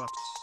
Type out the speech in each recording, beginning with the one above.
Buffs.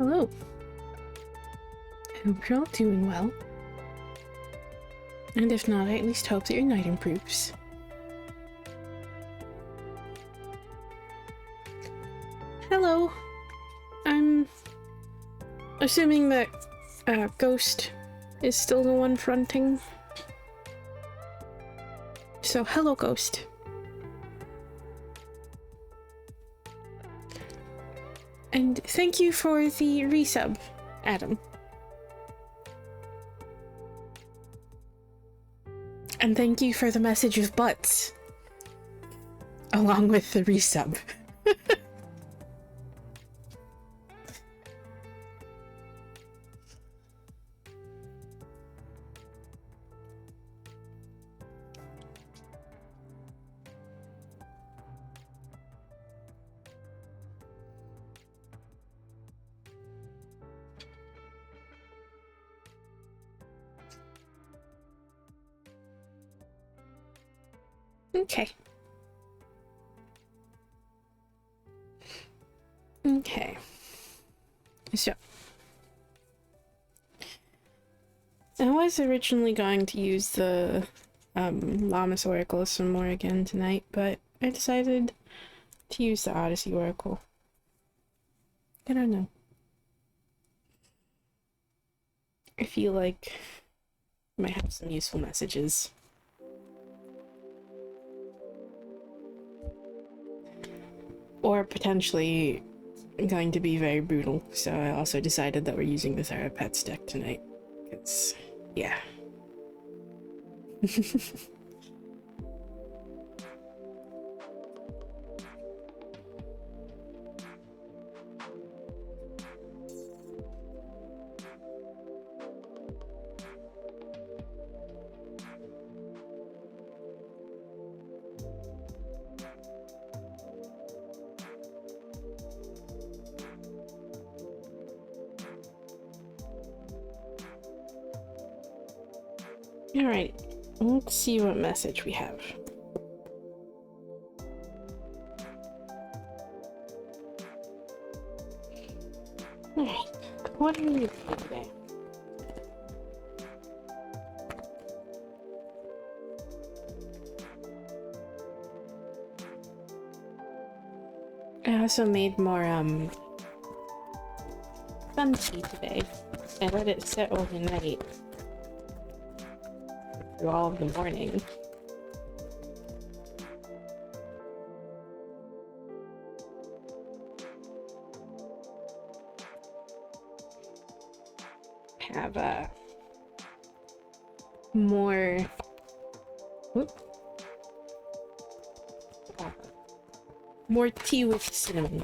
Hello. I hope you're all doing well. And if not, I at least hope that your night improves. Hello. I'm assuming that Ghost is still the one fronting. So, hello, Ghost. And thank you for the resub, Adam. And thank you for the message of butts, along with the resub. Okay. Okay. So, I was originally going to use the Llamas Oracle some more again tonight, but I decided to use the Odyssey Oracle. I don't know. I feel like I might have some useful messages. Or potentially going to be very brutal, so I also decided that we're using the Thera-pets deck tonight. It's... yeah. Alright, let's see what message we have. Alright, what are we doing today? I also made more, sun tea today. I let it sit overnight. Through all of the morning. Have more more tea with cinnamon.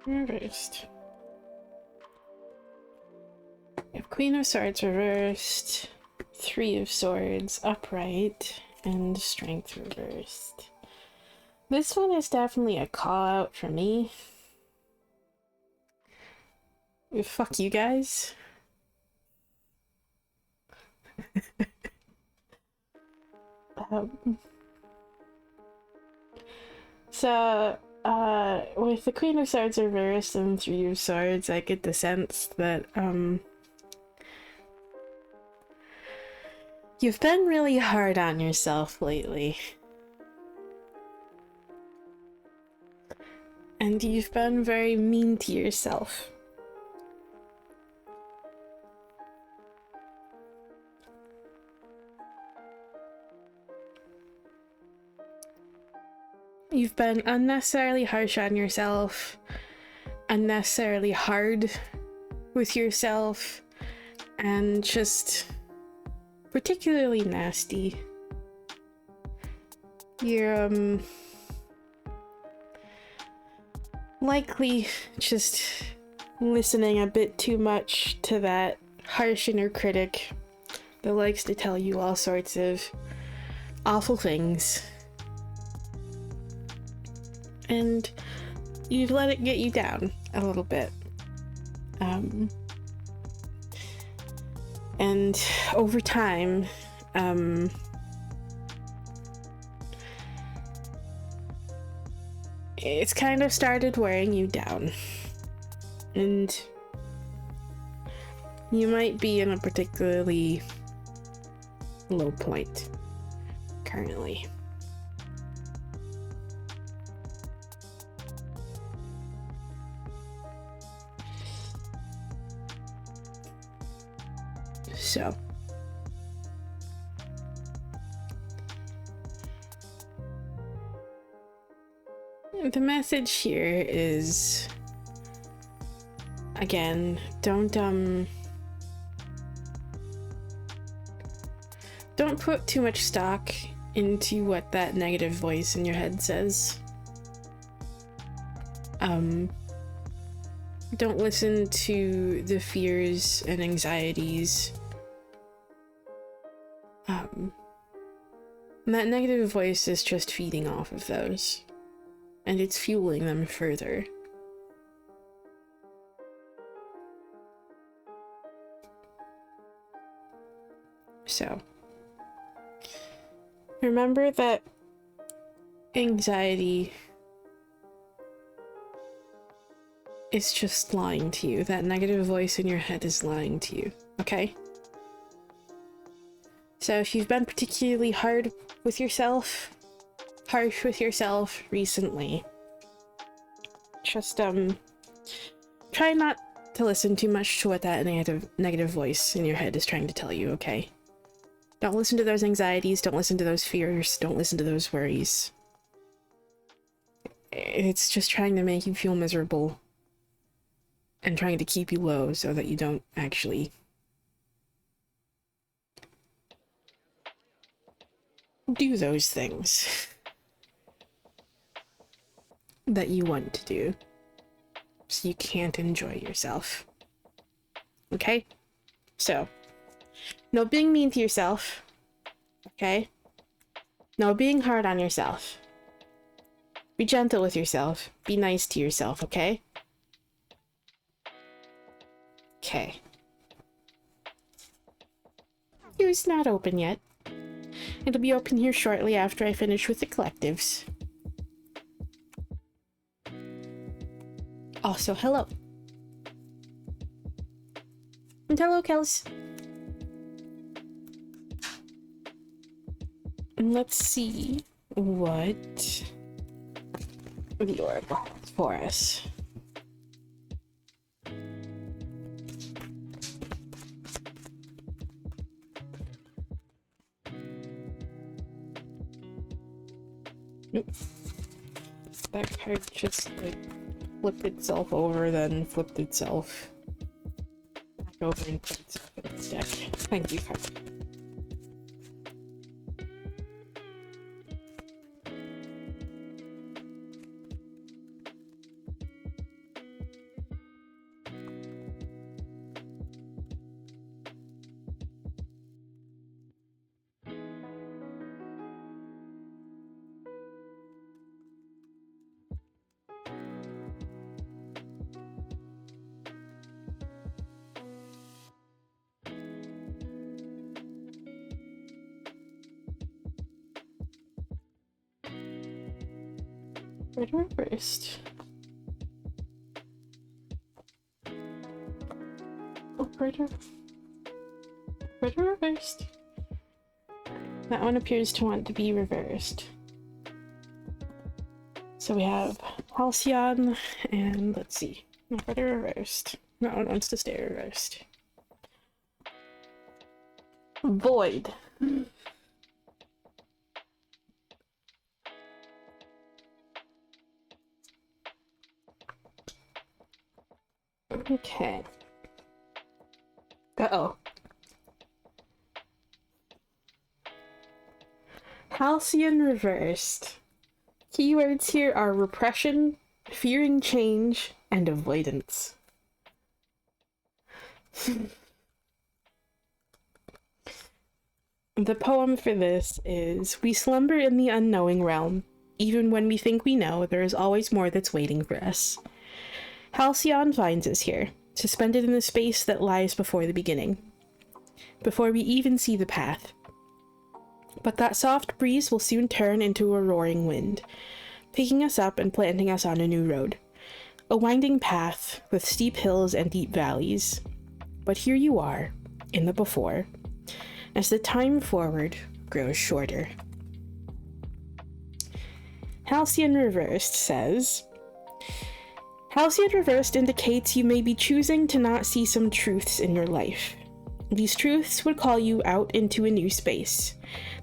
Reversed. We have Queen of Swords reversed, Three of Swords upright, and Strength reversed. This one is definitely a call out for me. Fuck you guys. With the Queen of Swords reversed and Three of Swords, I get the sense that, you've been really hard on yourself lately. And you've been very mean to yourself. You've been unnecessarily harsh on yourself, unnecessarily hard with yourself, and just particularly nasty. You're, likely just listening a bit too much to that harsh inner critic that likes to tell you all sorts of awful things. And you've let it get you down a little bit. And over time, it's kind of started wearing you down. And you might be in a particularly low point currently. So, the message here is, again, don't put too much stock into what that negative voice in your head says. Don't listen to the fears and anxieties. That negative voice is just feeding off of those, and it's fueling them further. So, remember that anxiety is just lying to you. That negative voice in your head is lying to you, okay? So if you've been particularly harsh with yourself recently, just try not to listen too much to what that negative voice in your head is trying to tell you, okay? Don't listen to those anxieties, don't listen to those fears, don't listen to those worries. It's just trying to make you feel miserable and trying to keep you low so that you don't actually do those things that you want to do, so you can't enjoy yourself. Okay? So, no being mean to yourself, okay? No being hard on yourself. Be gentle with yourself. Be nice to yourself, okay? Okay. Queue's not open yet. It'll be open here shortly after I finish with the collectives. Also, hello. And hello, Kels. Let's see what the oracle has for us. Nope. That card just like flipped itself over, then flipped itself back over and put itself in its deck. Thank you, card. Right reversed. Oh, right reversed. That one appears to want to be reversed. So we have Halcyon, and let's see. Right reversed. That one wants to stay reversed. Void. Okay. Uh-oh. Halcyon reversed. Keywords here are repression, fearing change, and avoidance. The poem for this is, we slumber in the unknowing realm. Even when we think we know, there is always more that's waiting for us. Halcyon finds us here, suspended in the space that lies before the beginning, before we even see the path. But that soft breeze will soon turn into a roaring wind, picking us up and planting us on a new road. A winding path with steep hills and deep valleys. But here you are, in the before, as the time forward grows shorter. Halcyon Reversed says, Halcyon Reversed indicates you may be choosing to not see some truths in your life. These truths would call you out into a new space.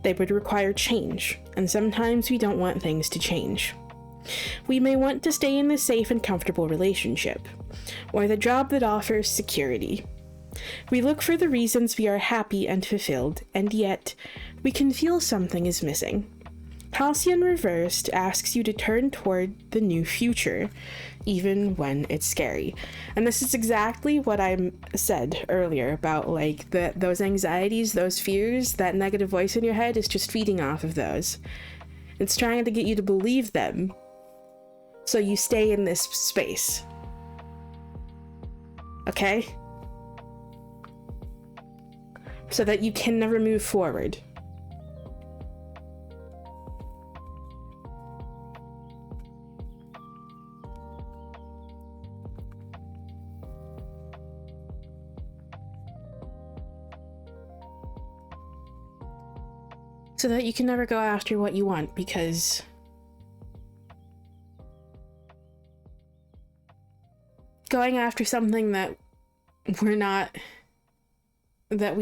They would require change, and sometimes we don't want things to change. We may want to stay in the safe and comfortable relationship, or the job that offers security. We look for the reasons we are happy and fulfilled, and yet we can feel something is missing. Halcyon Reversed asks you to turn toward the new future, even when it's scary. And this is exactly what I said earlier about, like, those anxieties, those fears, that negative voice in your head is just feeding off of those. It's trying to get you to believe them, so you stay in this space. Okay? So that you can never move forward. So that you can never go after what you want, because going after something that we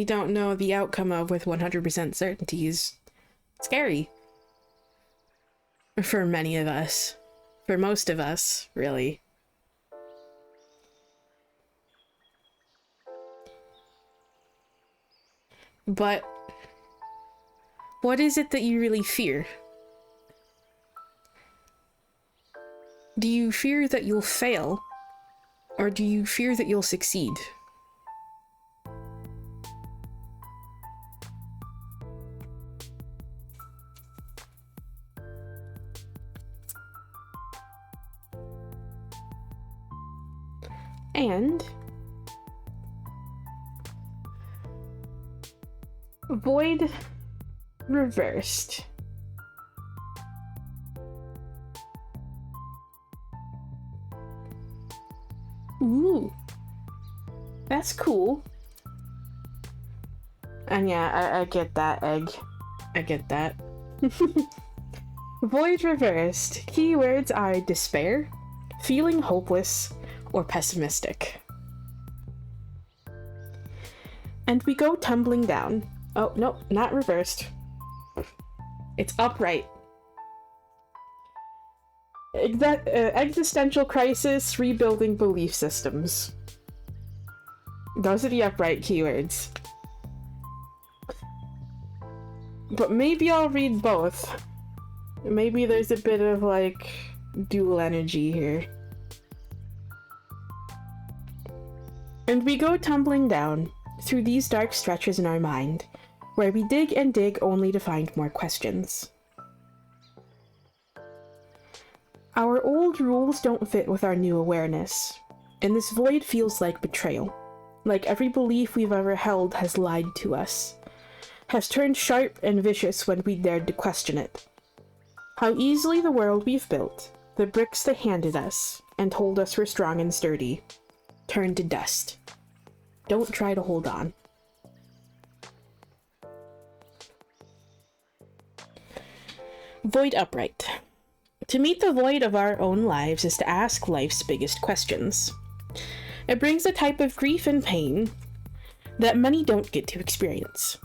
don't know the outcome of with 100% certainty is scary. For many of us. For most of us, really. But what is it that you really fear? Do you fear that you'll fail? Or do you fear that you'll succeed? And Void Reversed. Ooh, that's cool. And yeah, I get that, Egg. I get that. Void Reversed. Keywords are despair, feeling hopeless, or pessimistic. And we go tumbling down. Oh, no, not reversed. It's upright. Existential crisis, rebuilding belief systems. Those are the upright keywords. But maybe I'll read both. Maybe there's a bit of, like, dual energy here. And we go tumbling down through these dark stretches in our mind, where we dig and dig only to find more questions. Our old rules don't fit with our new awareness, and this void feels like betrayal. Like every belief we've ever held has lied to us, has turned sharp and vicious when we dared to question it. How easily the world we've built, the bricks they handed us, and told us we're strong and sturdy, turned to dust. Don't try to hold on. Void Upright. To meet the void of our own lives is to ask life's biggest questions. It brings a type of grief and pain that many don't get to experience.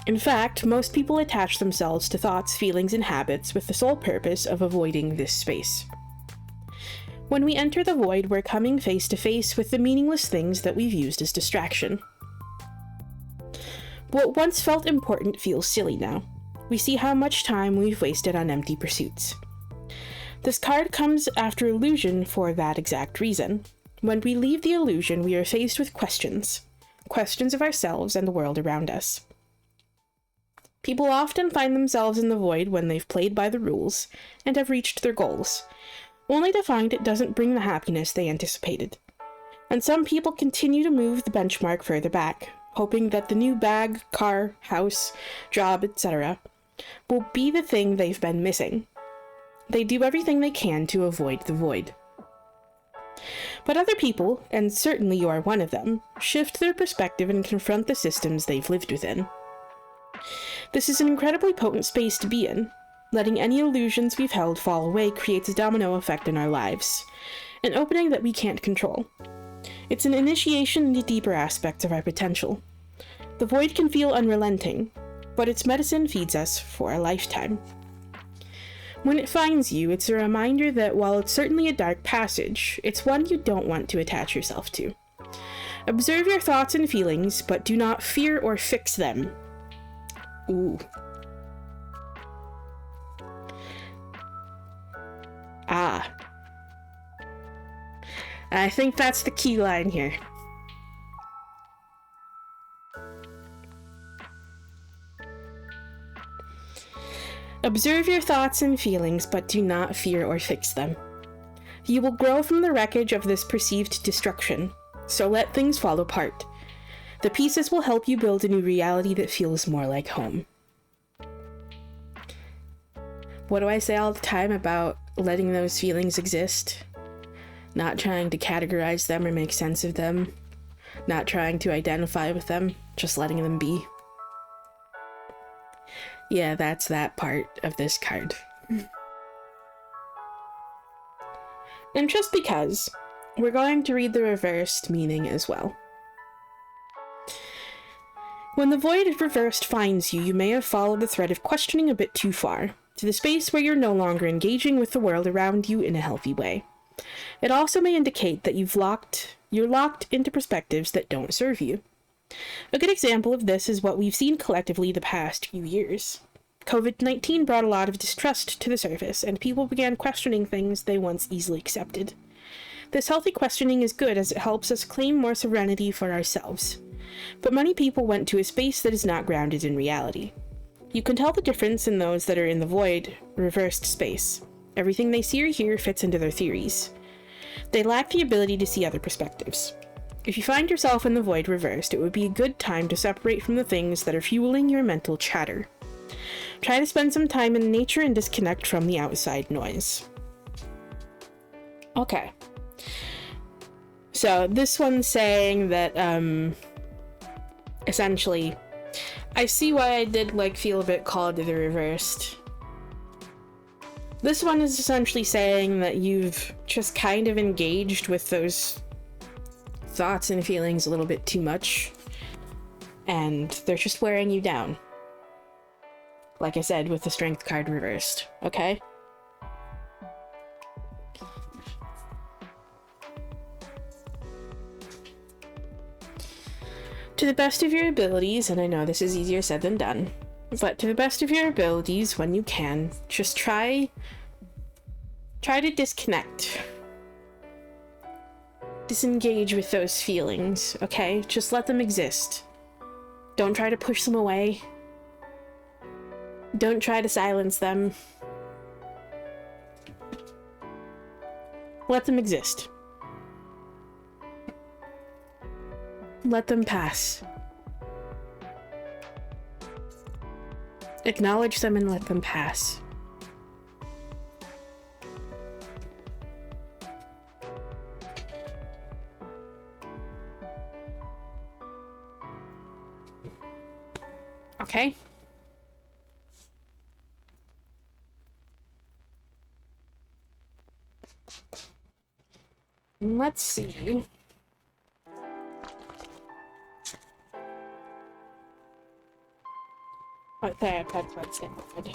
In fact, most people attach themselves to thoughts, feelings, and habits with the sole purpose of avoiding this space. When we enter the void, we're coming face to face with the meaningless things that we've used as distraction. What once felt important feels silly now. We see how much time we've wasted on empty pursuits. This card comes after illusion for that exact reason. When we leave the illusion, we are faced with questions. Questions of ourselves and the world around us. People often find themselves in the void when they've played by the rules and have reached their goals, only to find it doesn't bring the happiness they anticipated. And some people continue to move the benchmark further back, hoping that the new bag, car, house, job, etc. will be the thing they've been missing. They do everything they can to avoid the void. But other people, and certainly you are one of them, shift their perspective and confront the systems they've lived within. This is an incredibly potent space to be in. Letting any illusions we've held fall away creates a domino effect in our lives, an opening that we can't control. It's an initiation into deeper aspects of our potential. The void can feel unrelenting, but its medicine feeds us for a lifetime. When it finds you, it's a reminder that while it's certainly a dark passage, it's one you don't want to attach yourself to. Observe your thoughts and feelings, but do not fear or fix them. Ooh. Ah. I think that's the key line here. Observe your thoughts and feelings, but do not fear or fix them. You will grow from the wreckage of this perceived destruction, so let things fall apart. The pieces will help you build a new reality that feels more like home. What do I say all the time about letting those feelings exist? Not trying to categorize them or make sense of them. Not trying to identify with them, just letting them be. Yeah, that's that part of this card. And just because, we're going to read the reversed meaning as well. When the void reversed finds you, you may have followed the thread of questioning a bit too far, to the space where you're no longer engaging with the world around you in a healthy way. It also may indicate that you're locked into perspectives that don't serve you. A good example of this is what we've seen collectively the past few years. COVID-19 brought a lot of distrust to the surface, and people began questioning things they once easily accepted. This healthy questioning is good as it helps us claim more serenity for ourselves. But many people went to a space that is not grounded in reality. You can tell the difference in those that are in the void, reversed space. Everything they see or hear fits into their theories. They lack the ability to see other perspectives. If you find yourself in the void reversed, it would be a good time to separate from the things that are fueling your mental chatter. Try to spend some time in nature and disconnect from the outside noise. Okay. So this one's saying that, essentially, I see why I did, feel a bit called to the reversed. This one is essentially saying that you've just kind of engaged with those thoughts and feelings a little bit too much, and they're just wearing you down. Like I said, with the strength card reversed, okay? To the best of your abilities, and I know this is easier said than done, but to the best of your abilities, when you can, just try to disconnect. Disengage with those feelings, okay? Just let them exist. Don't try to push them away. Don't try to silence them. Let them exist. Let them pass. Acknowledge them and let them pass. Okay? Let's see. What Thera-pets what's in good. Okay.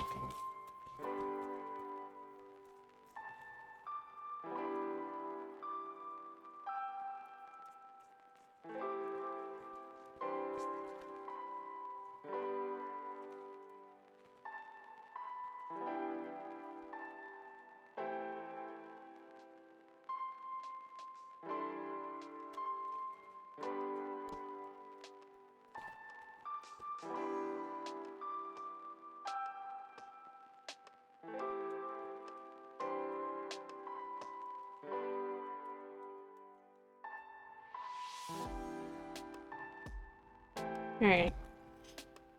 Alright.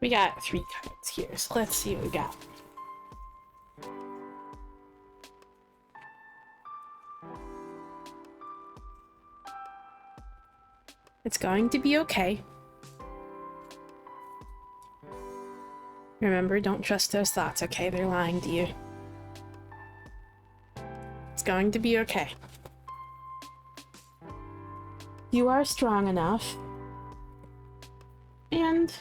We got 3 cards here, so let's see what we got. It's going to be okay. Remember, don't trust those thoughts, okay? They're lying to you. It's going to be okay. You are strong enough. And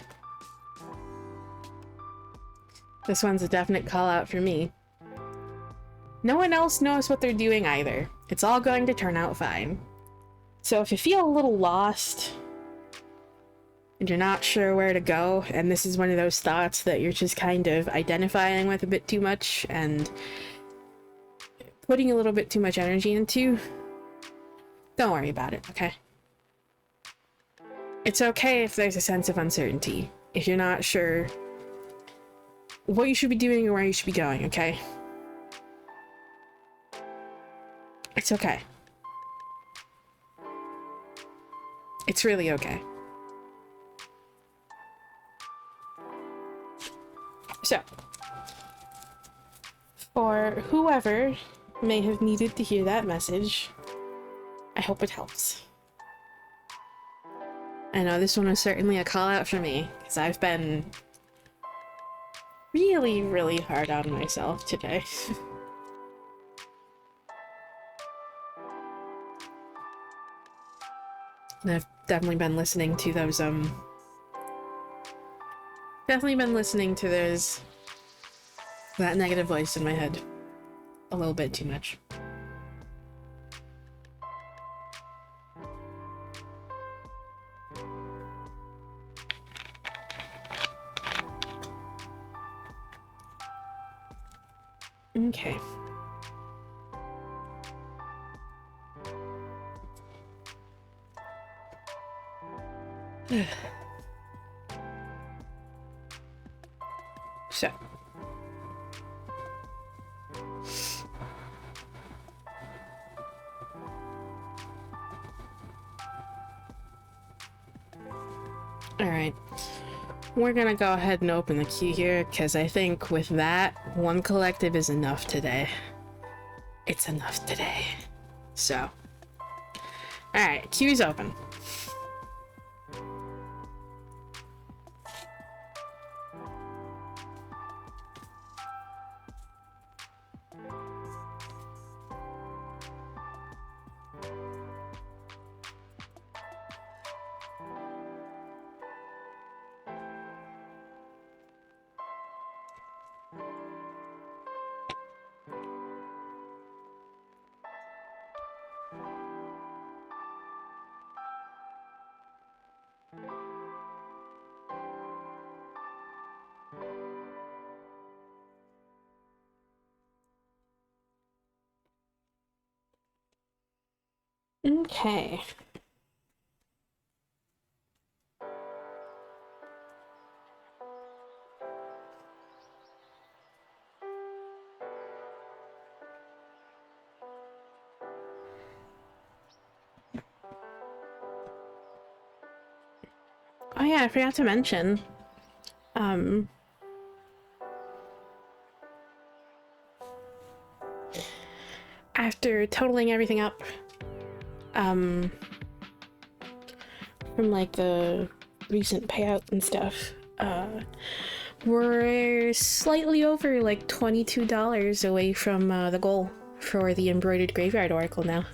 this one's a definite call out for me. No one else knows what they're doing either. It's all going to turn out fine. So if you feel a little lost and you're not sure where to go, and this is one of those thoughts that you're just kind of identifying with a bit too much and putting a little bit too much energy into, don't worry about it, okay? It's okay if there's a sense of uncertainty, if you're not sure what you should be doing or where you should be going, okay? It's okay. It's really okay. So, for whoever may have needed to hear that message, I hope it helps. I know this one was certainly a call out for me, because I've been really, really hard on myself today. And I've definitely been listening to those, that negative voice in my head a little bit too much. Okay. So. Alright. We're gonna go ahead and open the queue here, because I think with that, one collective is enough today. It's enough today. So. Alright, queue's open. Okay. Oh yeah, I forgot to mention, after totaling everything up, from like the recent payout and stuff, we're slightly over like $22 away from the goal for the embroidered graveyard oracle now.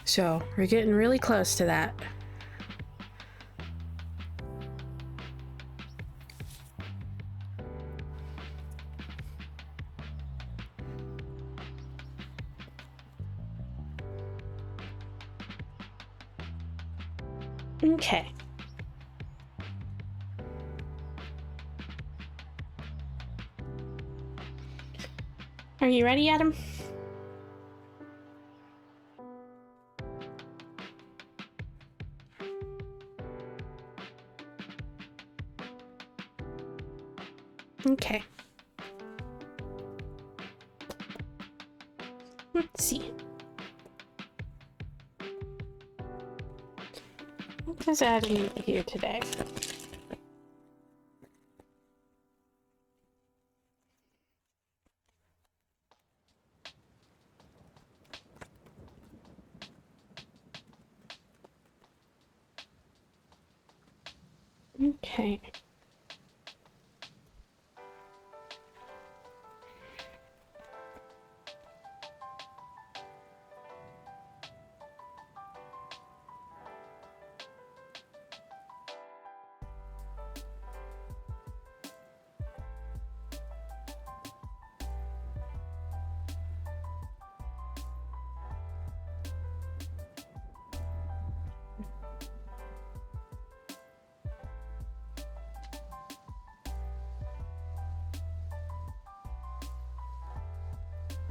So we're getting really close to that. Okay. Are you ready, Adam? Okay. Let's see. What is adding here today? Okay.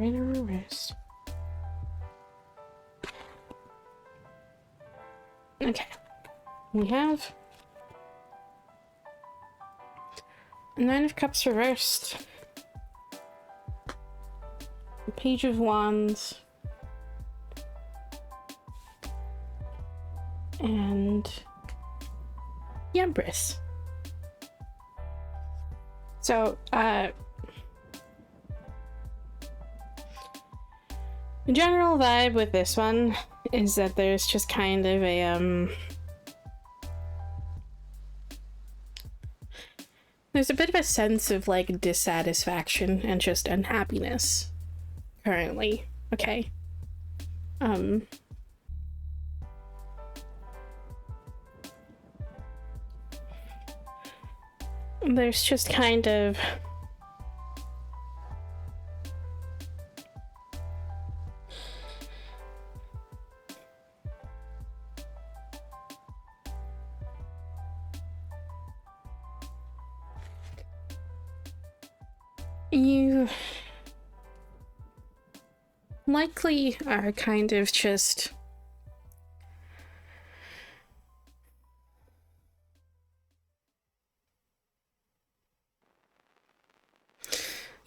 Right on my wrist. Okay. We have a Nine of Cups reversed. A Page of Wands. And the Empress. So, the general vibe with this one is that there's just kind of a, there's a bit of a sense of, like, dissatisfaction and just unhappiness currently, okay? There's just kind of you likely are kind of just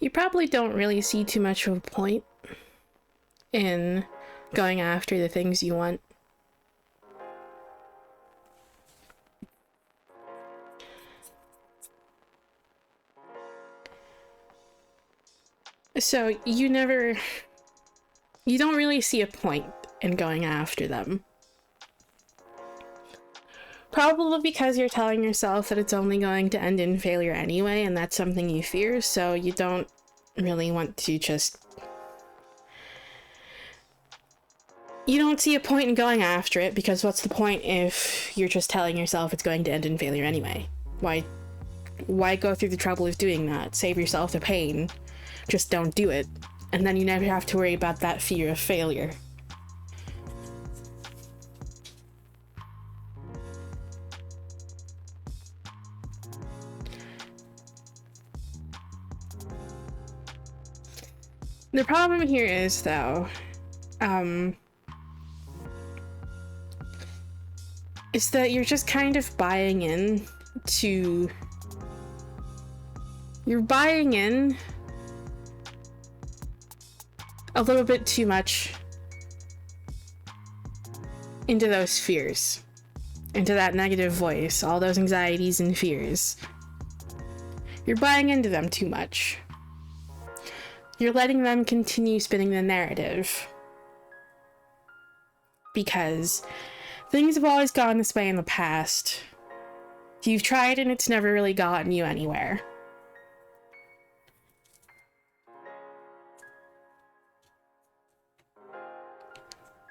you probably don't really see too much of a point in going after the things you want. So you don't really see a point in going after them. Probably because you're telling yourself that it's only going to end in failure anyway, and that's something you fear, so you don't really want to just... You don't see a point in going after it, because what's the point if you're just telling yourself it's going to end in failure anyway? Why go through the trouble of doing that? Save yourself the pain. Just don't do it, and then you never have to worry about that fear of failure. The problem here is, though, is that you're just kind of buying in to... You're buying in a little bit too much into those fears, into that negative voice, all those anxieties and fears. You're buying into them too much. You're letting them continue spinning the narrative. Because things have always gone this way in the past. You've tried and it's never really gotten you anywhere.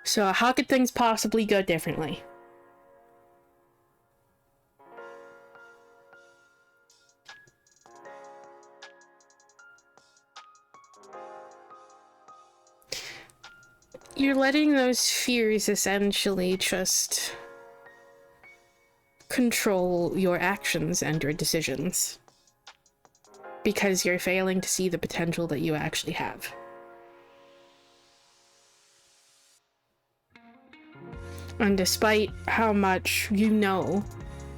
So how could things possibly go differently? You're letting those fears essentially just control your actions and your decisions. Because you're failing to see the potential that you actually have. And despite how much you know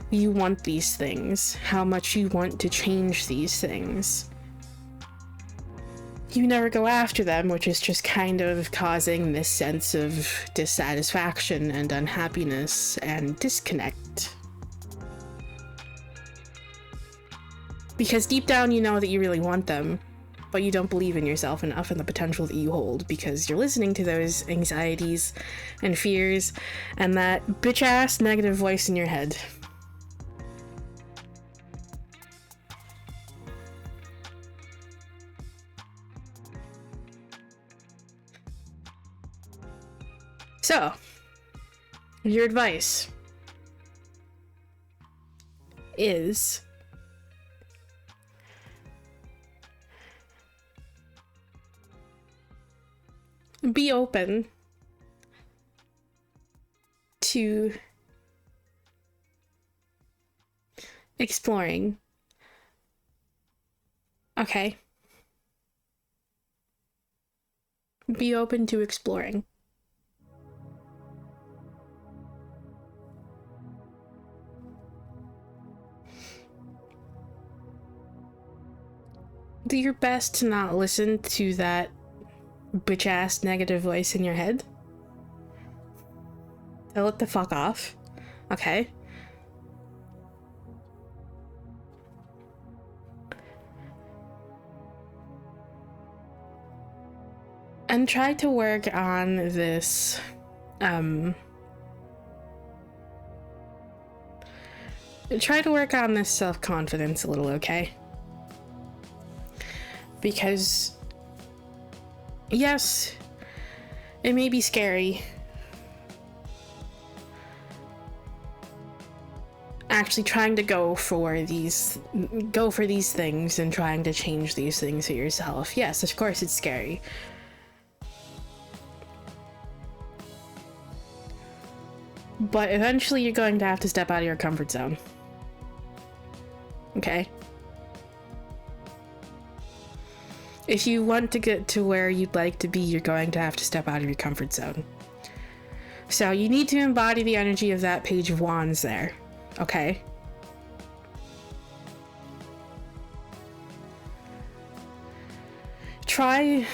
you want these things, how much you want to change these things, you never go after them, which is just kind of causing this sense of dissatisfaction and unhappiness and disconnect. Because deep down you know that you really want them, but you don't believe in yourself enough and the potential that you hold because you're listening to those anxieties and fears and that bitch-ass negative voice in your head. So, your advice is be open to exploring. Okay. Be open to exploring. Do your best to not listen to that bitch-ass negative voice in your head. Tell it the fuck off. Okay? And try to work on this, try to work on this self-confidence a little, okay? Because, yes, it may be scary actually trying to go for these things and trying to change these things for yourself. Yes, of course it's scary. But eventually you're going to have to step out of your comfort zone. Okay? If you want to get to where you'd like to be, you're going to have to step out of your comfort zone. So you need to embody the energy of that Page of Wands there. Okay? Try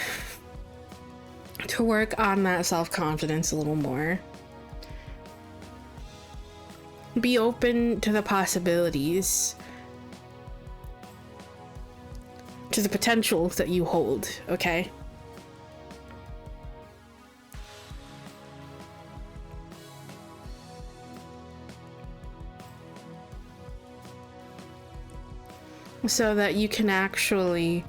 to work on that self-confidence a little more. Be open to the possibilities, to the potential that you hold, okay? So that you can actually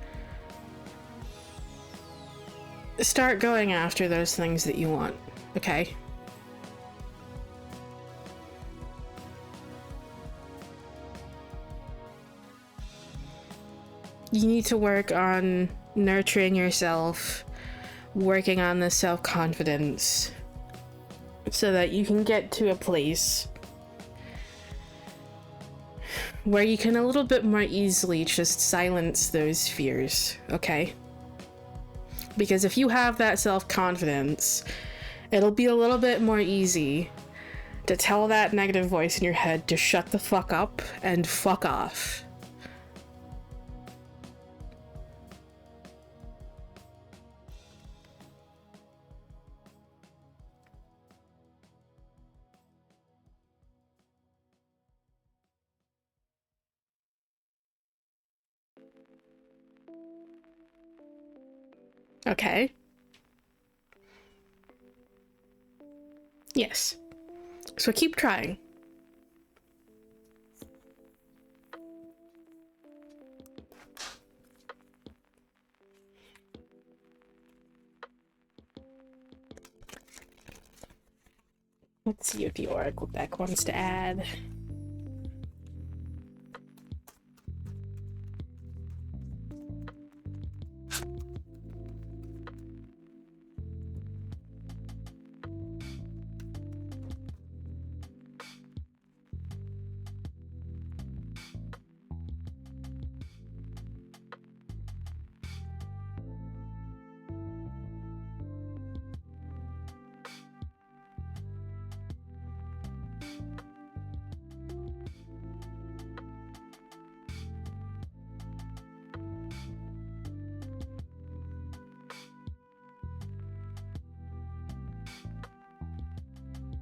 start going after those things that you want, okay? You need to work on nurturing yourself, working on the self-confidence, so that you can get to a place where you can a little bit more easily just silence those fears, okay? Because if you have that self-confidence, it'll be a little bit more easy to tell that negative voice in your head to shut the fuck up and fuck off. Okay? Yes. So keep trying. Let's see if the Oracle deck wants to add.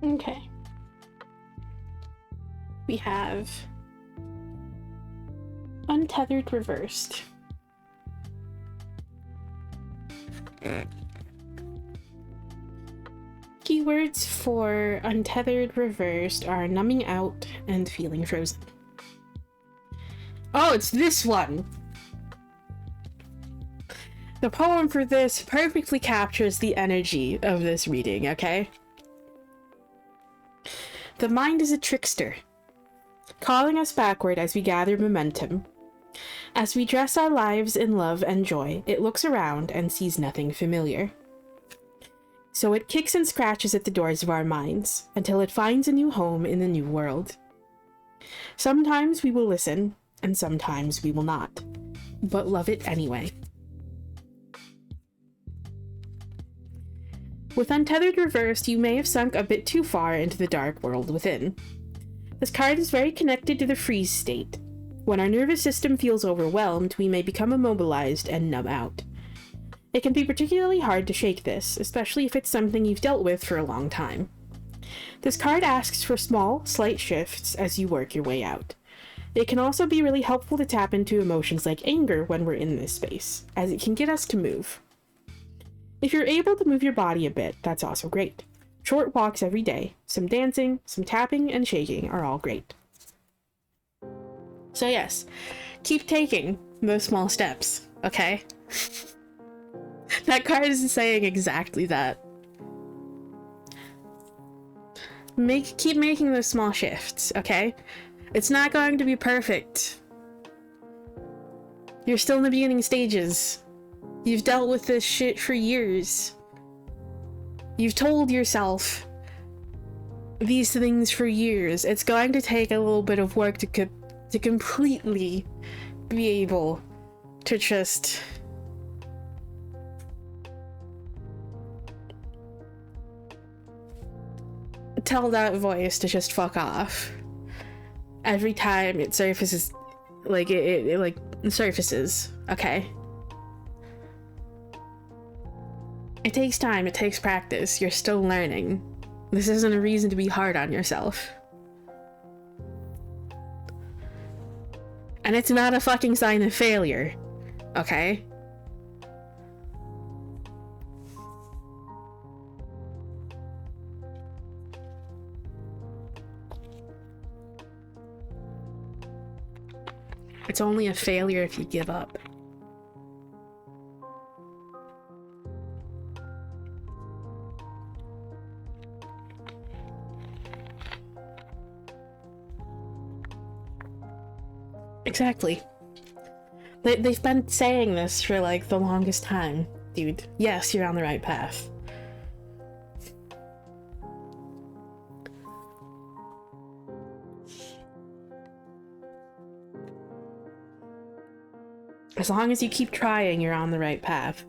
Okay. We have Untethered Reversed. Keywords for Untethered Reversed are numbing out and feeling frozen. Oh, it's this one! The poem for this perfectly captures the energy of this reading, okay? The mind is a trickster, calling us backward as we gather momentum. As we dress our lives in love and joy, it looks around and sees nothing familiar. So it kicks and scratches at the doors of our minds until it finds a new home in the new world. Sometimes we will listen, and sometimes we will not, but love it anyway. With Untethered Reversed, you may have sunk a bit too far into the dark world within. This card is very connected to the freeze state. When our nervous system feels overwhelmed, we may become immobilized and numb out. It can be particularly hard to shake this, especially if it's something you've dealt with for a long time. This card asks for small, slight shifts as you work your way out. It can also be really helpful to tap into emotions like anger when we're in this space, as it can get us to move. If you're able to move your body a bit, that's also great. Short walks every day, some dancing, some tapping, and shaking are all great. So yes, keep taking those small steps, okay? That card is saying exactly that. Keep making those small shifts, okay? It's not going to be perfect. You're still in the beginning stages. You've dealt with this shit for years. You've told yourself these things for years. It's going to take a little bit of work to completely be able to just tell that voice to just fuck off every time it surfaces. Like it like surfaces, okay? It takes time, it takes practice. You're still learning. This isn't a reason to be hard on yourself. And it's not a fucking sign of failure, okay? It's only a failure if you give up. Exactly. They've been saying this for like the longest time, dude. Yes, you're on the right path. As long as you keep trying, you're on the right path.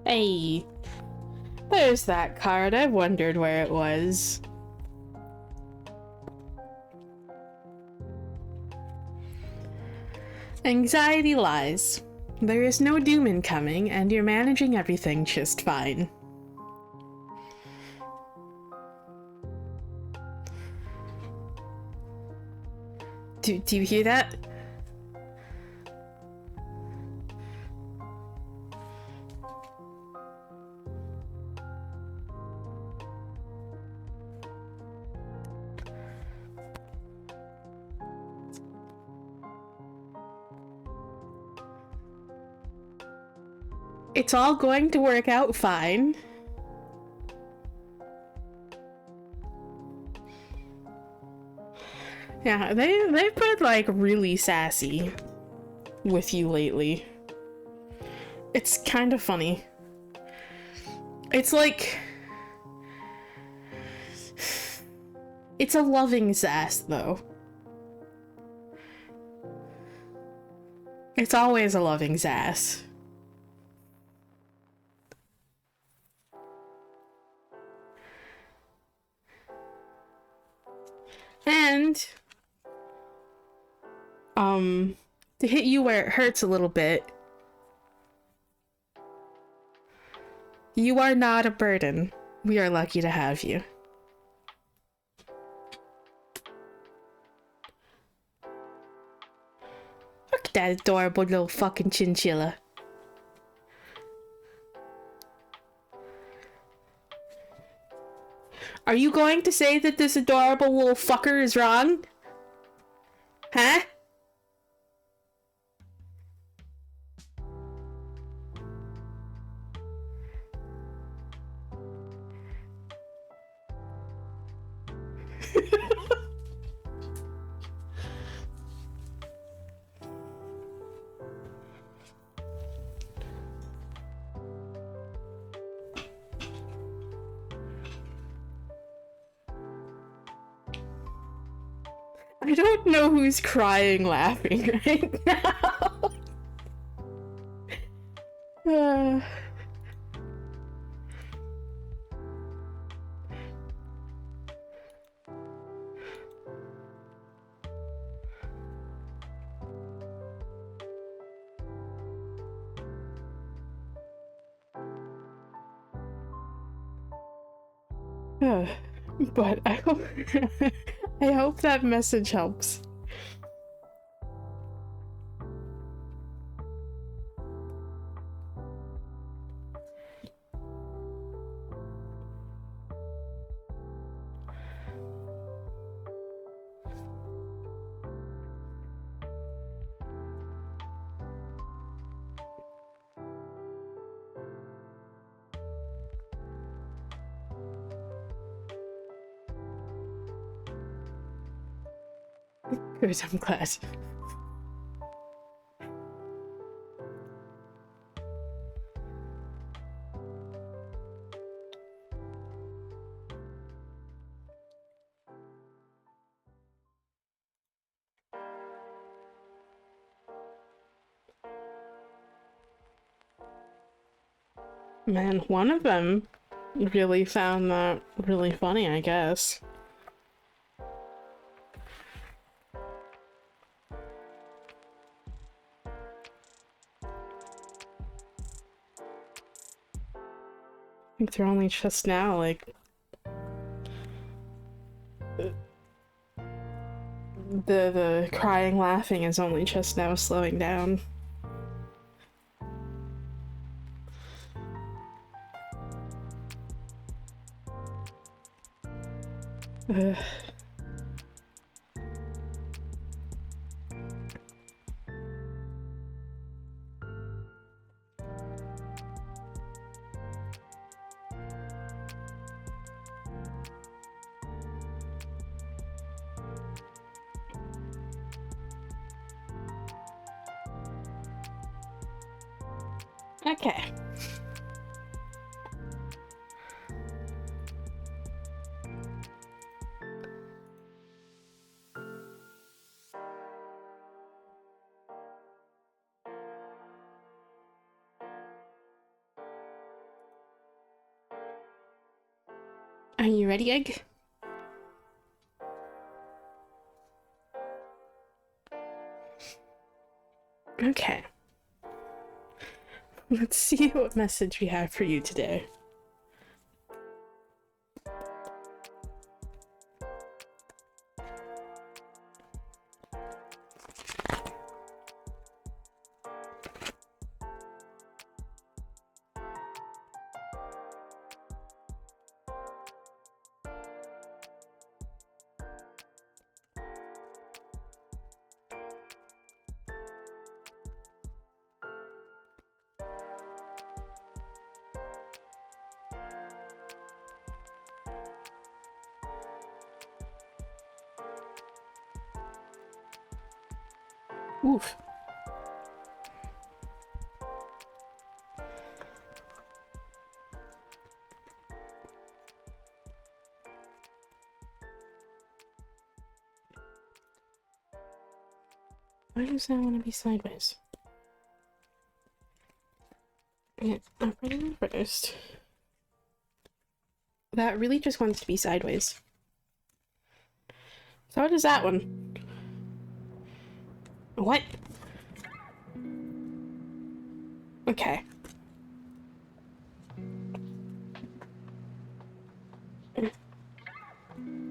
Hey, there's that card. I wondered where it was. Anxiety lies. There is no doom incoming, and you're managing everything just fine. Do you hear that? It's all going to work out fine. Yeah, they've been like really sassy with you lately. It's kind of funny. It's like it's a loving sass though. It's always a loving sass. and to hit you where it hurts a little bit. You are not a burden. We are lucky to have you. Look at that adorable little fucking chinchilla. Are you going to say that this adorable little fucker is wrong? Huh? I don't know who's crying laughing right now. But I hope I hope that message helps. Good, I'm glad. Man, one of them really found that really funny, I guess. I think they're only just now, like... The crying laughing is only just now slowing down. Okay. Are you ready, Egg? Okay. Let's see what message we have for you today. Oof. Why does that want to be sideways? Yeah, I'm putting it first. That really just wants to be sideways. So does that one. What? Okay.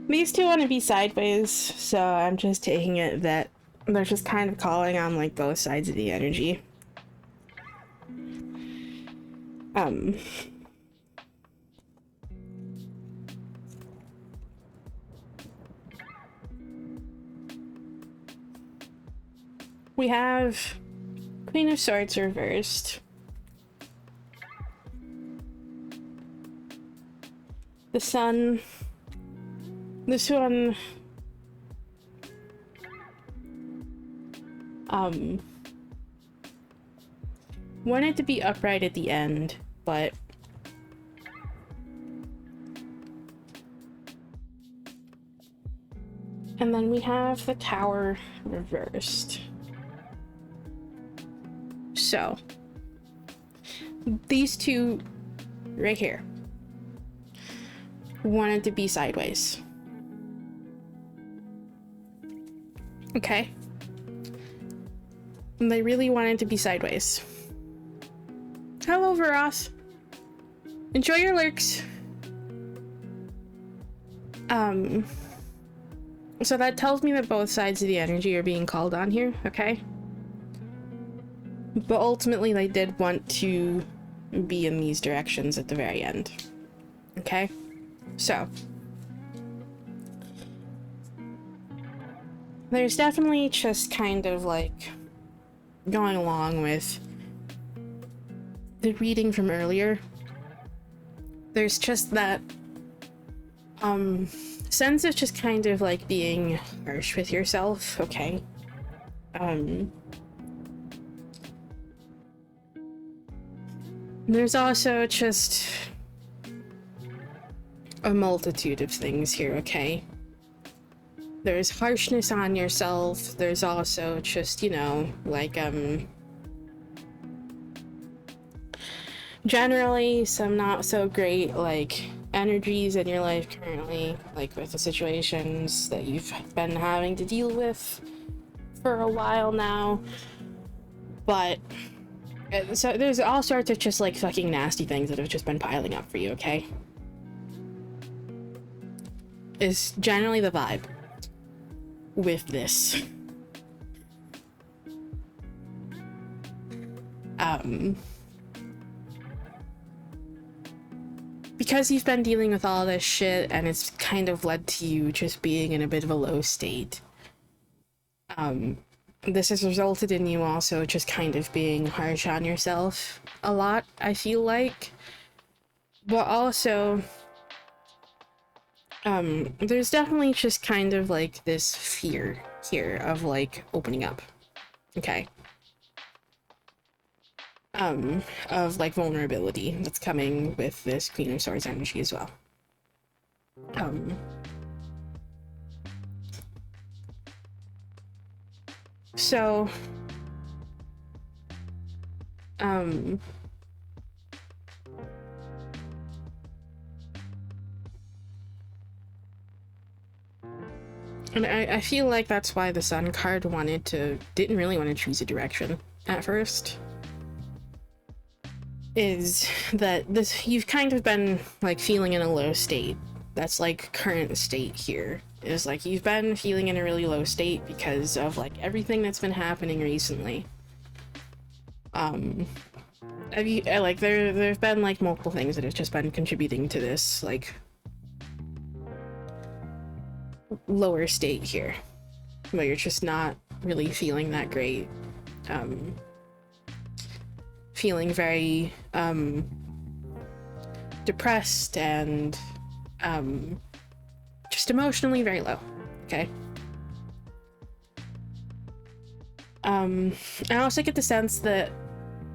These two want to be sideways, so I'm just taking it that they're just kind of calling on like both sides of the energy. We have Queen of Swords reversed. The Sun. This one wanted to be upright at the end, but and then we have the Tower reversed. So these two right here wanted to be sideways. Okay. And they really wanted to be sideways. Hello, Varos. Enjoy your lurks. So that tells me that both sides of the energy are being called on here, okay? But ultimately they did want to be in these directions at the very end. Okay? So there's definitely just kind of like going along with the reading from earlier. There's just that sense of just kind of like being harsh with yourself, okay? There's also just a multitude of things here, okay? There's harshness on yourself. There's also just, you know, like, generally some not so great, like, energies in your life currently, like with the situations that you've been having to deal with for a while now. But, so there's all sorts of just, like, fucking nasty things that have just been piling up for you, okay? Is generally the vibe with this. Because you've been dealing with all this shit and it's kind of led to you just being in a bit of a low state. This has resulted in you also just kind of being harsh on yourself a lot, I feel like. But also, there's definitely just kind of like this fear here of like opening up, okay? Of like vulnerability that's coming with this Queen of Swords energy as well. So, and I feel like that's why the Sun card didn't really want to choose a direction at first. Is that you've kind of been like feeling in a low state. That's like current state here. Is like you've been feeling in a really low state because of like everything that's been happening recently. Have you like there've been like multiple things that have just been contributing to this like lower state here, where you're just not really feeling that great. Feeling very depressed and just emotionally very low, okay? I also get the sense that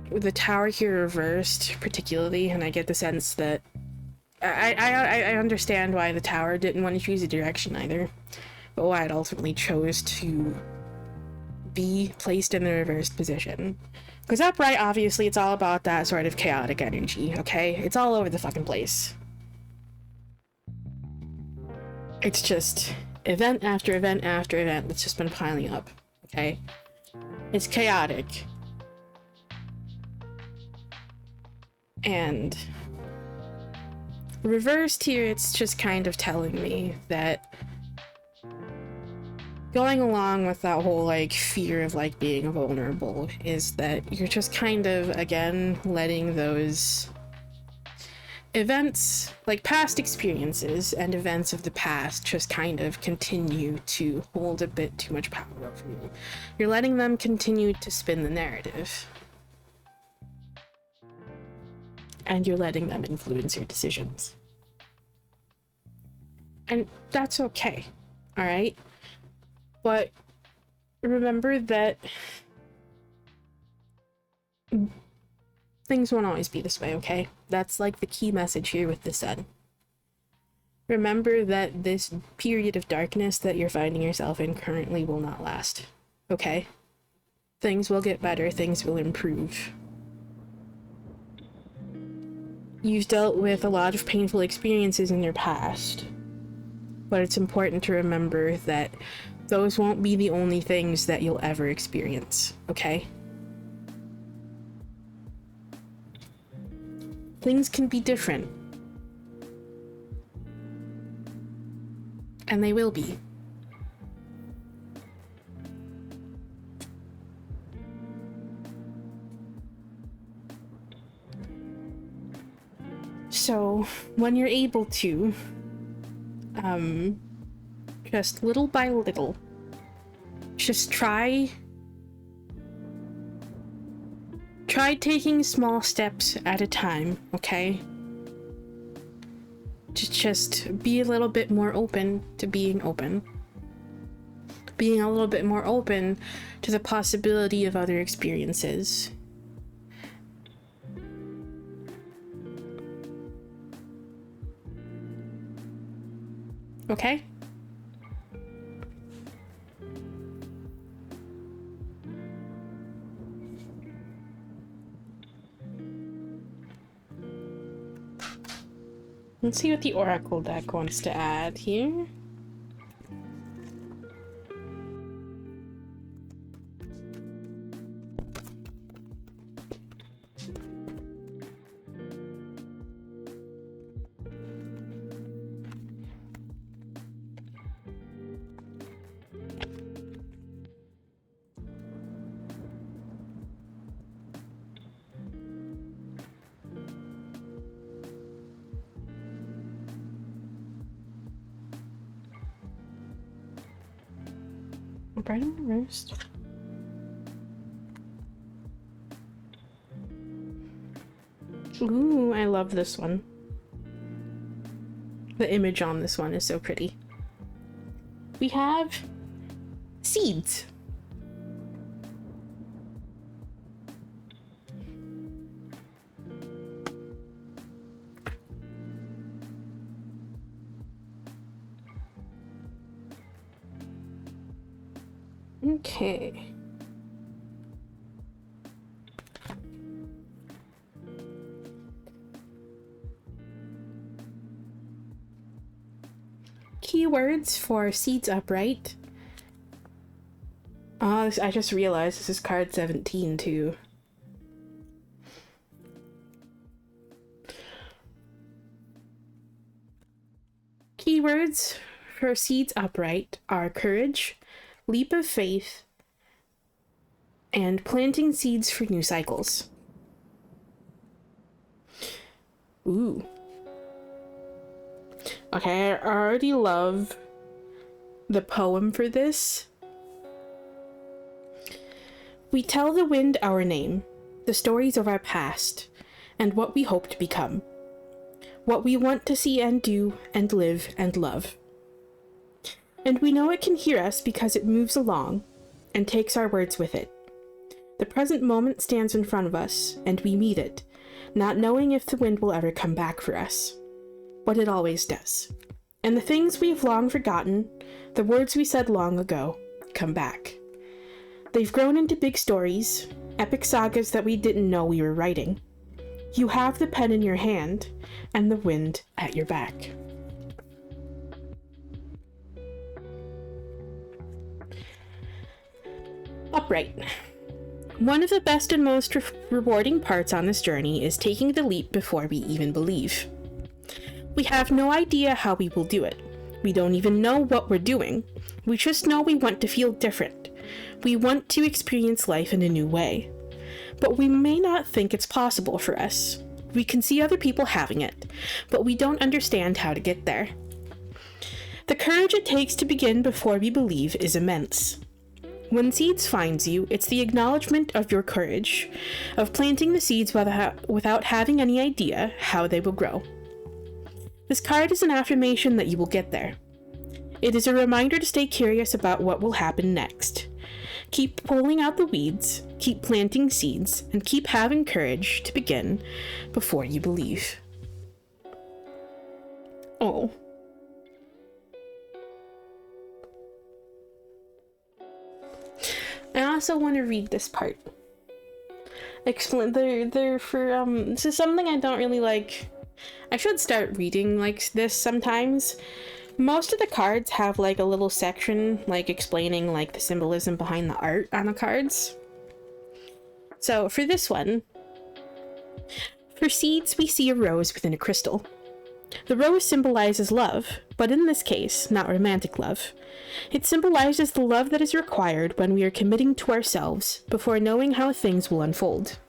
the Tower here reversed particularly, and I get the sense that I understand why the Tower didn't want to choose a direction either, but why it ultimately chose to be placed in the reversed position. Because upright, obviously, it's all about that sort of chaotic energy, okay? It's all over the fucking place. It's just event after event after event that's just been piling up, okay? It's chaotic. And reversed here, it's just kind of telling me that going along with that whole, like, fear of, like, being vulnerable is that you're just kind of, again, letting those events, like past experiences and events of the past, just kind of continue to hold a bit too much power over you. You're letting them continue to spin the narrative. And you're letting them influence your decisions. And that's okay, alright? But remember that things won't always be this way, okay? That's like the key message here with the sun. Remember that this period of darkness that you're finding yourself in currently will not last, okay? Things will get better, things will improve. You've dealt with a lot of painful experiences in your past, but it's important to remember that those won't be the only things that you'll ever experience, okay? Things can be different. And they will be. So, when you're able to, just little by little, just try taking small steps at a time, okay? Just be a little bit more open to being open. Being a little bit more open to the possibility of other experiences. Okay? Let's see what the Oracle deck wants to add here. Bread and roast. Ooh, I love this one. The image on this one is so pretty. We have seeds. Okay. Keywords for seeds upright. Oh, I just realized this is card 17 too. Keywords for seeds upright are courage, leap of faith, and planting seeds for new cycles. Ooh. Okay, I already love the poem for this. We tell the wind our name, the stories of our past, and what we hope to become. What we want to see and do and live and love. And we know it can hear us because it moves along and takes our words with it. The present moment stands in front of us, and we meet it, not knowing if the wind will ever come back for us. But it always does. And the things we've long forgotten, the words we said long ago, come back. They've grown into big stories, epic sagas that we didn't know we were writing. You have the pen in your hand, and the wind at your back. Upright. One of the best and most rewarding parts on this journey is taking the leap before we even believe. We have no idea how we will do it. We don't even know what we're doing. We just know we want to feel different. We want to experience life in a new way. But we may not think it's possible for us. We can see other people having it, but we don't understand how to get there. The courage it takes to begin before we believe is immense. When seeds finds you, it's the acknowledgement of your courage, of planting the seeds without having any idea how they will grow. This card is an affirmation that you will get there. It is a reminder to stay curious about what will happen next. Keep pulling out the weeds, keep planting seeds, and keep having courage to begin before you believe. Oh. I also want to read this part. They're for, this is something I don't really like. I should start reading like this sometimes. Most of the cards have like a little section like explaining like the symbolism behind the art on the cards. So for this one, for seeds we see a rose within a crystal. The rose symbolizes love, but in this case, not romantic love. It symbolizes the love that is required when we are committing to ourselves before knowing how things will unfold.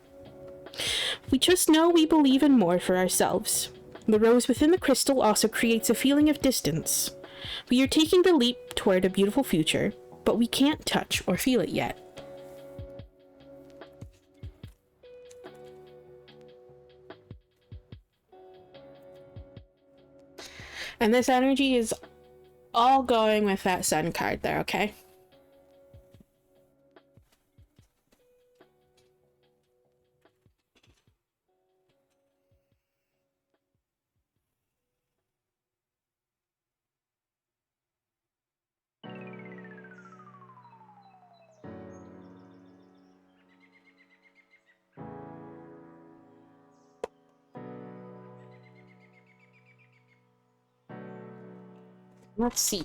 We just know we believe in more for ourselves. The rose within the crystal also creates a feeling of distance. We are taking the leap toward a beautiful future, but we can't touch or feel it yet. And this energy is all going with that sun card there, okay? Let's see.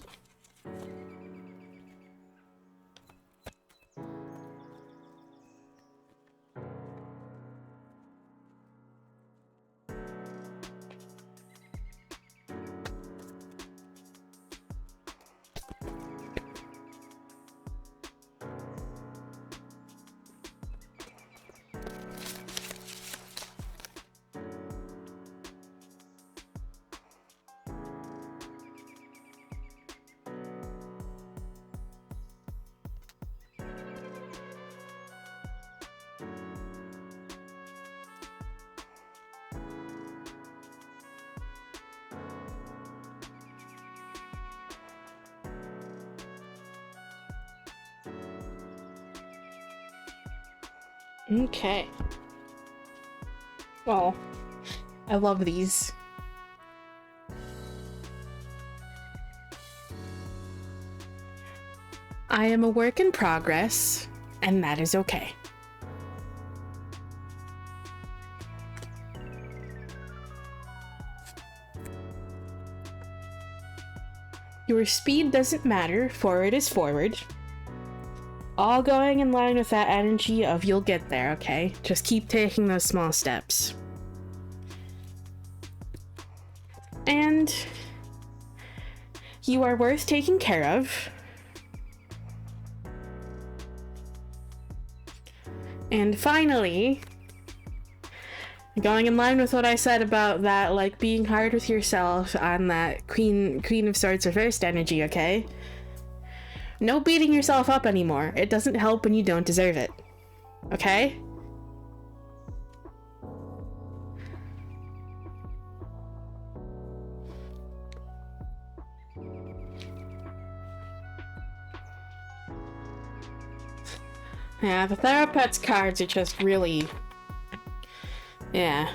Okay. Well, I love these. I am a work in progress, and that is okay. Your speed doesn't matter, forward is forward. All going in line with that energy of you'll get there, okay? Just keep taking those small steps. And you are worth taking care of. And finally, going in line with what I said about that, like, being hard with yourself on that Queen of Swords reversed energy, okay? No beating yourself up anymore. It doesn't help when you don't deserve it. Okay? Yeah, the Thera-pets cards are just really... yeah.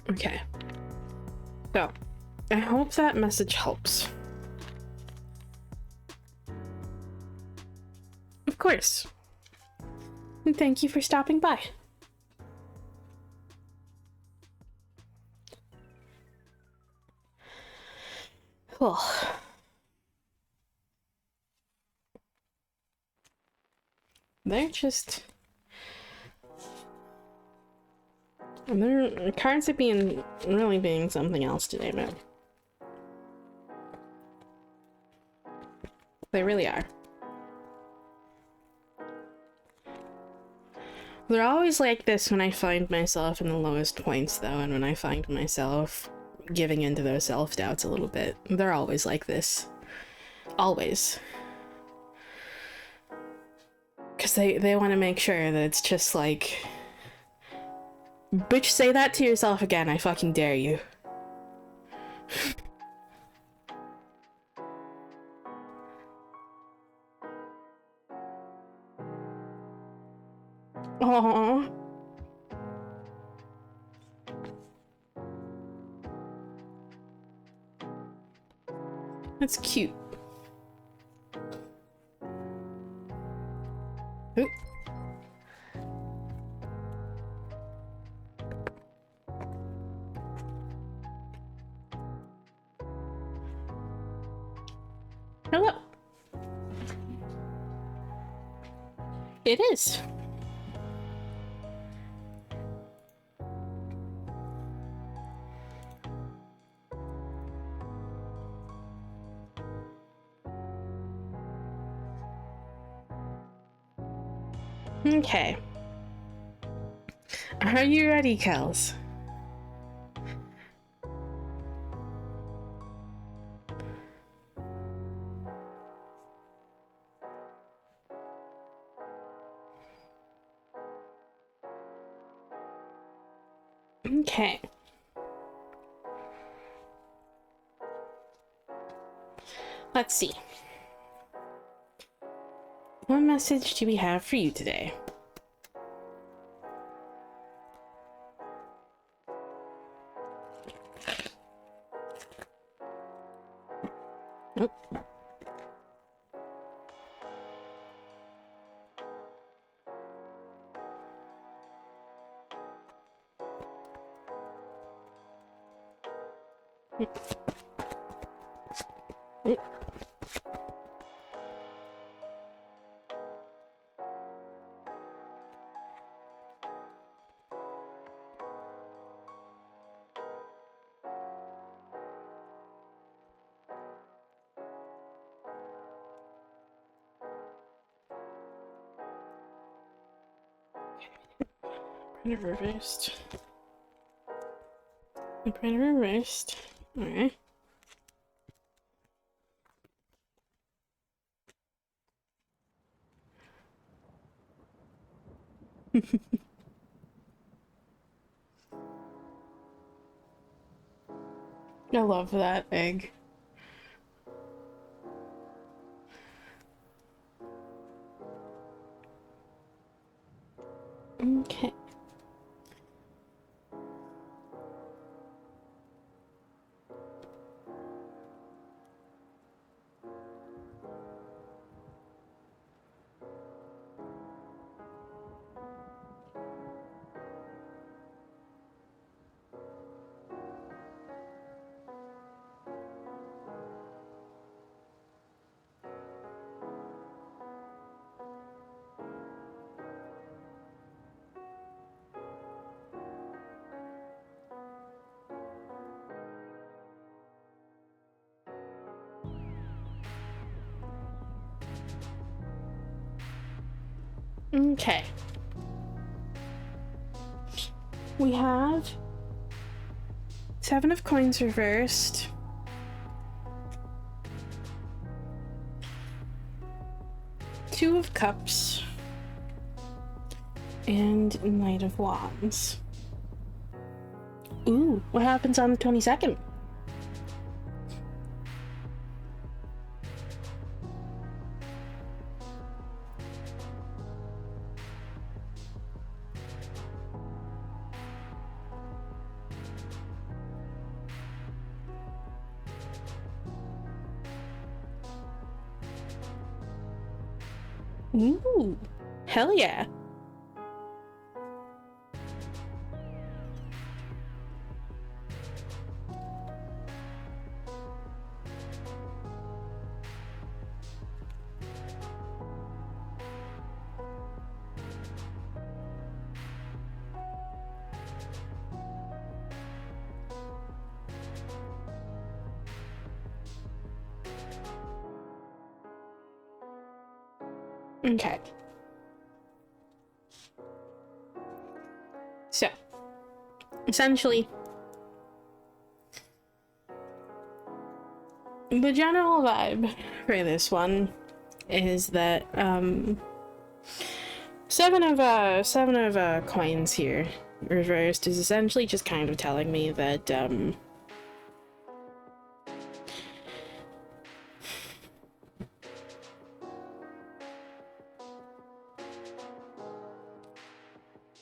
Okay. So, I hope that message helps. course. And thank you for stopping by. Cool. They're just... Their cards are really being something else today, man. They really are. They're always like this when I find myself in the lowest points, though, and when I find myself giving into those self-doubts a little bit. They're always like this. Always. Because they want to make sure that it's just like... Bitch, say that to yourself again, I fucking dare you. Aww. That's cute. Oop. Hello. It is. Okay. Are you ready, Kels? Okay. Let's see. What message do we have for you today? Nope. Printer reversed. The printer reversed. Alright. I love that egg. Okay. Okay. We have 7 of coins reversed. Two of cups. And Knight of Wands. Ooh, what happens on the 22nd? Ooh, hell yeah. Okay. So, essentially, the general vibe for this one is that, seven of coins here reversed is essentially just kind of telling me that,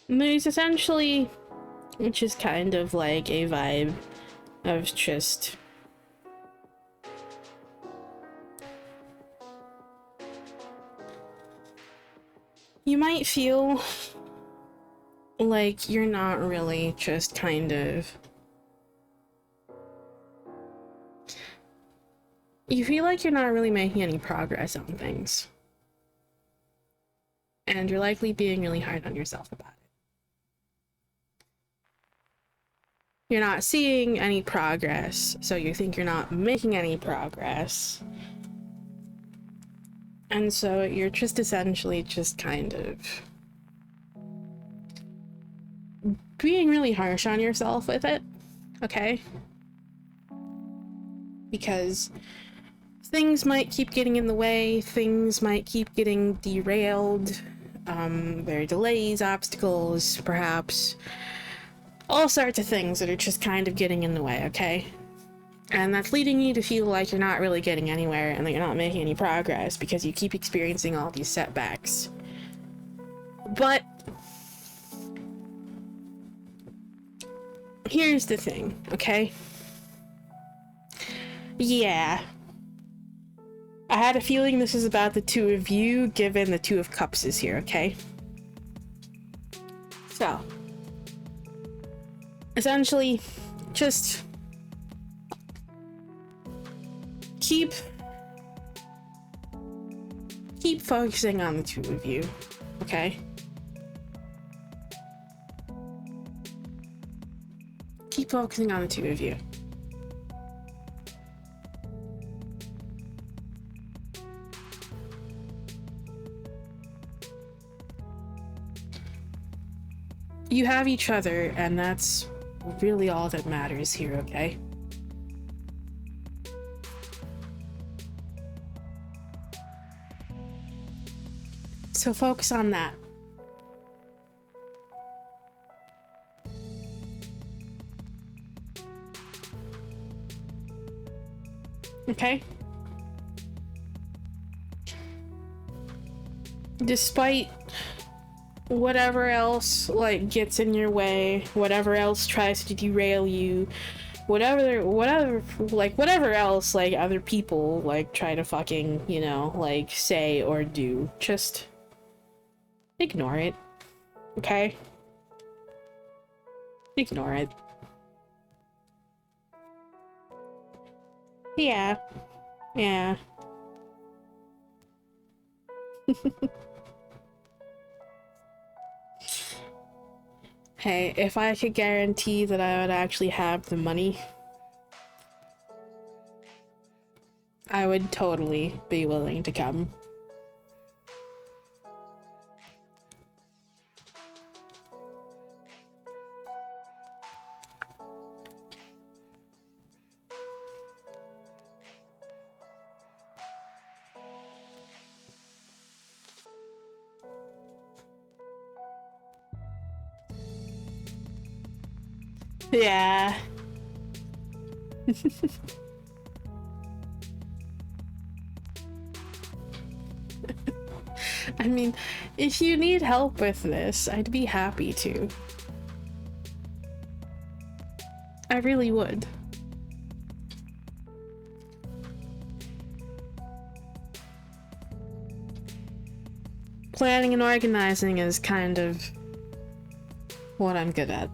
there's essentially, which is kind of like a vibe of just you might feel like you're not really just kind of you feel like you're not really making any progress on things. And you're likely being really hard on yourself about it. You're not seeing any progress, so you think you're not making any progress. And so you're just essentially just kind of being really harsh on yourself with it, okay? Because things might keep getting in the way, things might keep getting derailed, there are delays, obstacles, perhaps all sorts of things that are just kind of getting in the way, okay? And that's leading you to feel like you're not really getting anywhere and that you're not making any progress because you keep experiencing all these setbacks. But here's the thing, okay? Yeah. I had a feeling this is about the two of you, given the Two of Cups is here, okay? So, essentially, just keep focusing on the two of you, okay? Keep focusing on the two of you. You have each other, and that's really all that matters here, okay? So focus on that. Okay? Despite whatever else like gets in your way, whatever else tries to derail you, whatever else like other people like try to fucking, you know, like say or do, just ignore it. Okay? Ignore it. Yeah. Yeah. Hey, if I could guarantee that I would actually have the money, I would totally be willing to come. Yeah. I mean, if you need help with this, I'd be happy to. I really would. planning and organizing is kind of what I'm good at.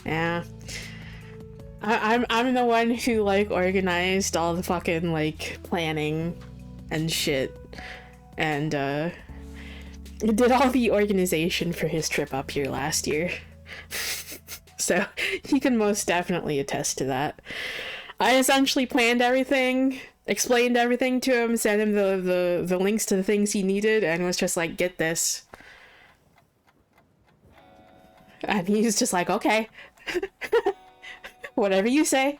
Yeah. I'm the one who like organized all the fucking like planning and shit, and did all the organization for his trip up here last year. So he can most definitely attest to that. I essentially planned everything, explained everything to him, sent him the links to the things he needed, and was just like, get this. And he's just like, okay. Whatever you say.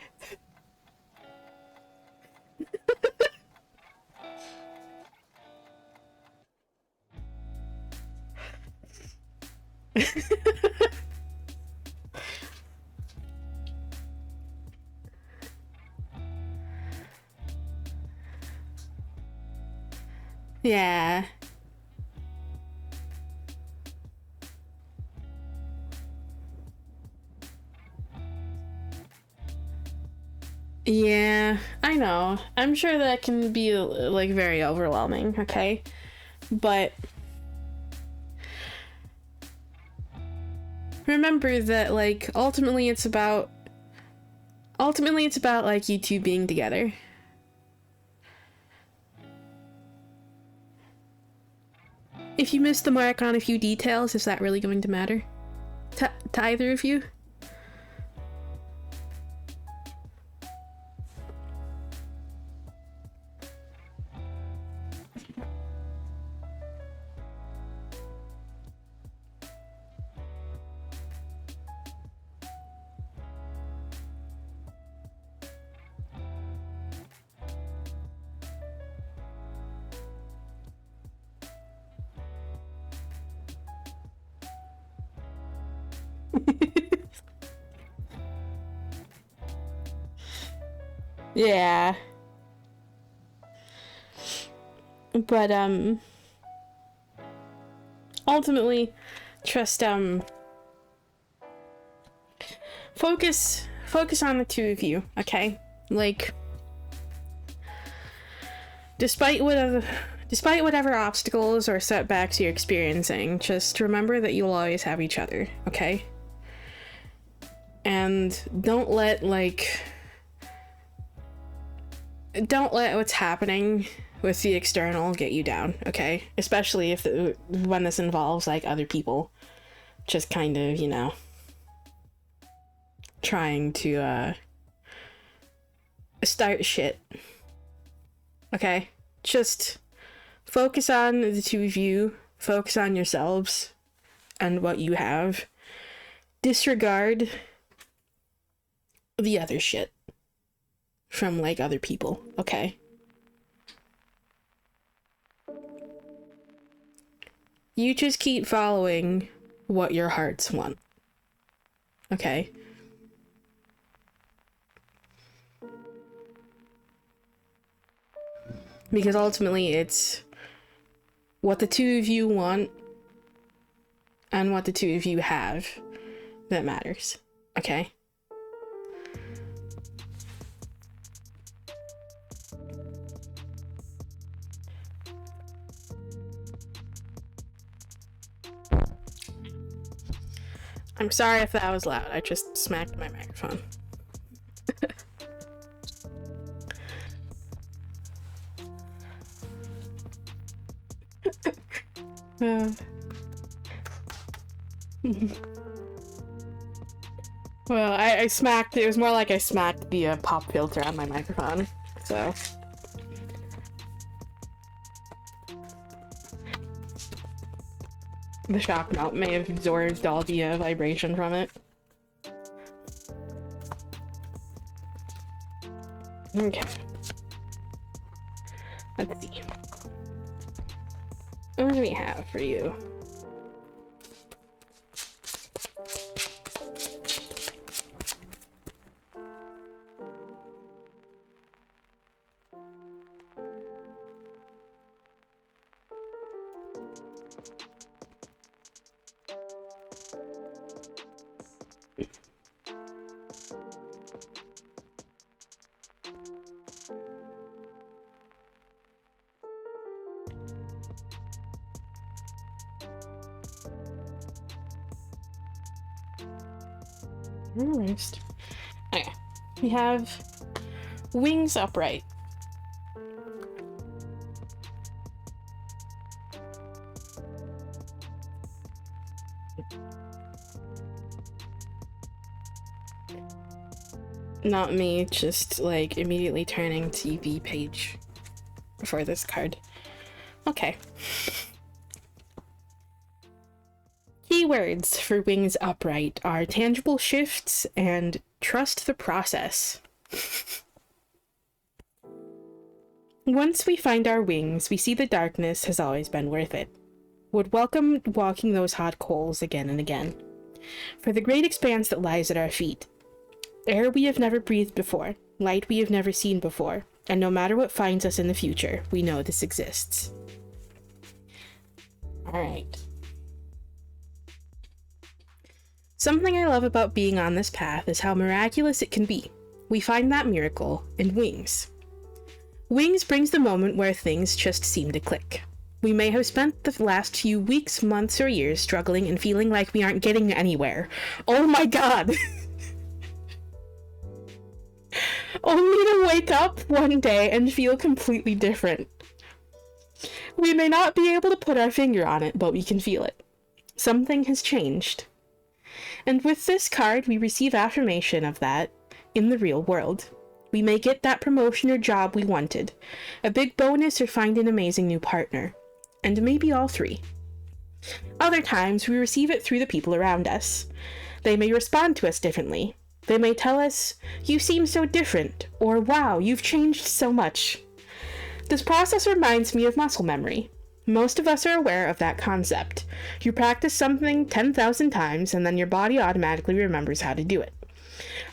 Yeah. Yeah, I know. I'm sure that can be like very overwhelming, okay? But remember that like ultimately it's about like you two being together. If you miss the mark on a few details, is that really going to matter to either of you? Yeah. But ultimately just focus on the two of you, okay? Like despite whatever obstacles or setbacks you're experiencing, just remember that you'll always have each other, okay? And don't let what's happening with the external get you down, okay? Especially when this involves like other people just kind of, you know, trying to start shit. Okay? Just focus on the two of you, focus on yourselves and what you have. Disregard the other shit from like other people, okay? You just keep following what your hearts want, okay? Because ultimately it's what the two of you want and what the two of you have that matters, okay? I'm sorry if that was loud. I just smacked my microphone. Well, I smacked, it was more like I smacked the pop filter on my microphone, so. The shock mount may have absorbed all the vibration from it. Okay. Let's see. What do we have for you? First. Okay. We have wings upright. Not me, just like immediately turning TV page for this card. Okay. Keywords for wings upright are tangible shifts and trust the process. Once we find our wings, we see the darkness has always been worth it. Would welcome walking those hot coals again and again. For the great expanse that lies at our feet. Air we have never breathed before, light we have never seen before, and no matter what finds us in the future, we know this exists. Alright. Something I love about being on this path is how miraculous it can be. We find that miracle in wings. Wings brings the moment where things just seem to click. We may have spent the last few weeks, months, or years struggling and feeling like we aren't getting anywhere. Oh my god! Only to wake up one day and feel completely different. We may not be able to put our finger on it, but we can feel it. Something has changed. And with this card, we receive affirmation of that in the real world. We may get that promotion or job we wanted, a big bonus, or find an amazing new partner. And maybe all three. Other times, we receive it through the people around us. They may respond to us differently. They may tell us, "You seem so different," or "Wow, you've changed so much." This process reminds me of muscle memory. Most of us are aware of that concept. You practice something 10,000 times, and then your body automatically remembers how to do it.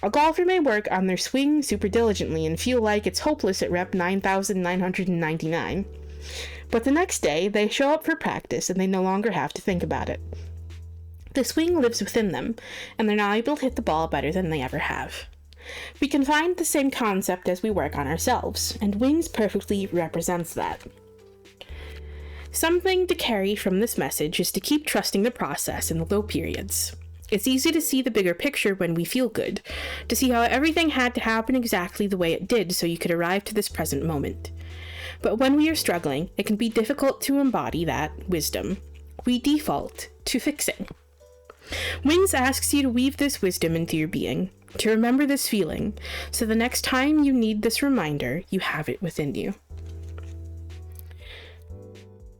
A golfer may work on their swing super diligently and feel like it's hopeless at rep 9,999. But the next day, they show up for practice and they no longer have to think about it. The swing lives within them, and they're now able to hit the ball better than they ever have. We can find the same concept as we work on ourselves, and wings perfectly represents that. Something to carry from this message is to keep trusting the process in the low periods. It's easy to see the bigger picture when we feel good, to see how everything had to happen exactly the way it did so you could arrive to this present moment. But when we are struggling, it can be difficult to embody that wisdom. We default to fixing. Wings asks you to weave this wisdom into your being, to remember this feeling, so the next time you need this reminder, you have it within you.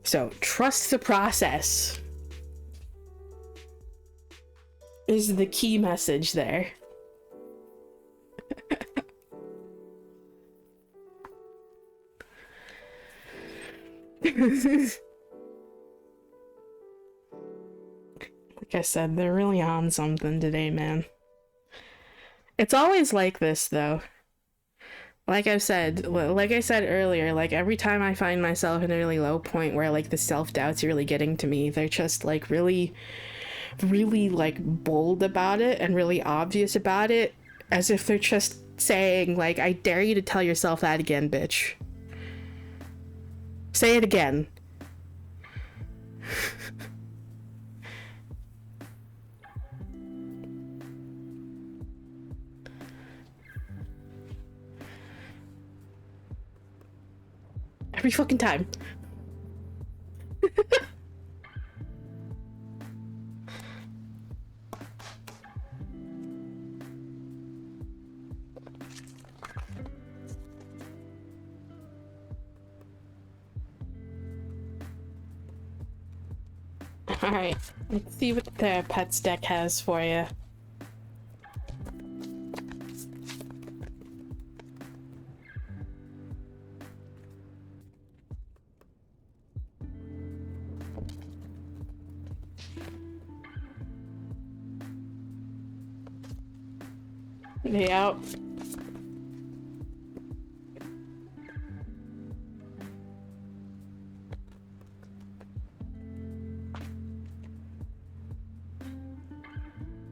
So, trust the process is the key message there. Like I said, they're really on something today, man. It's always like this, though. Like I said earlier, like every time I find myself in a really low point where like the self-doubt's really getting to me, they're just like really like bold about it and really obvious about it, as if they're just saying like, I dare you to tell yourself that again, bitch. Say it again. Every fucking time. Alright, let's see what the Thera-pets deck has for you. They out.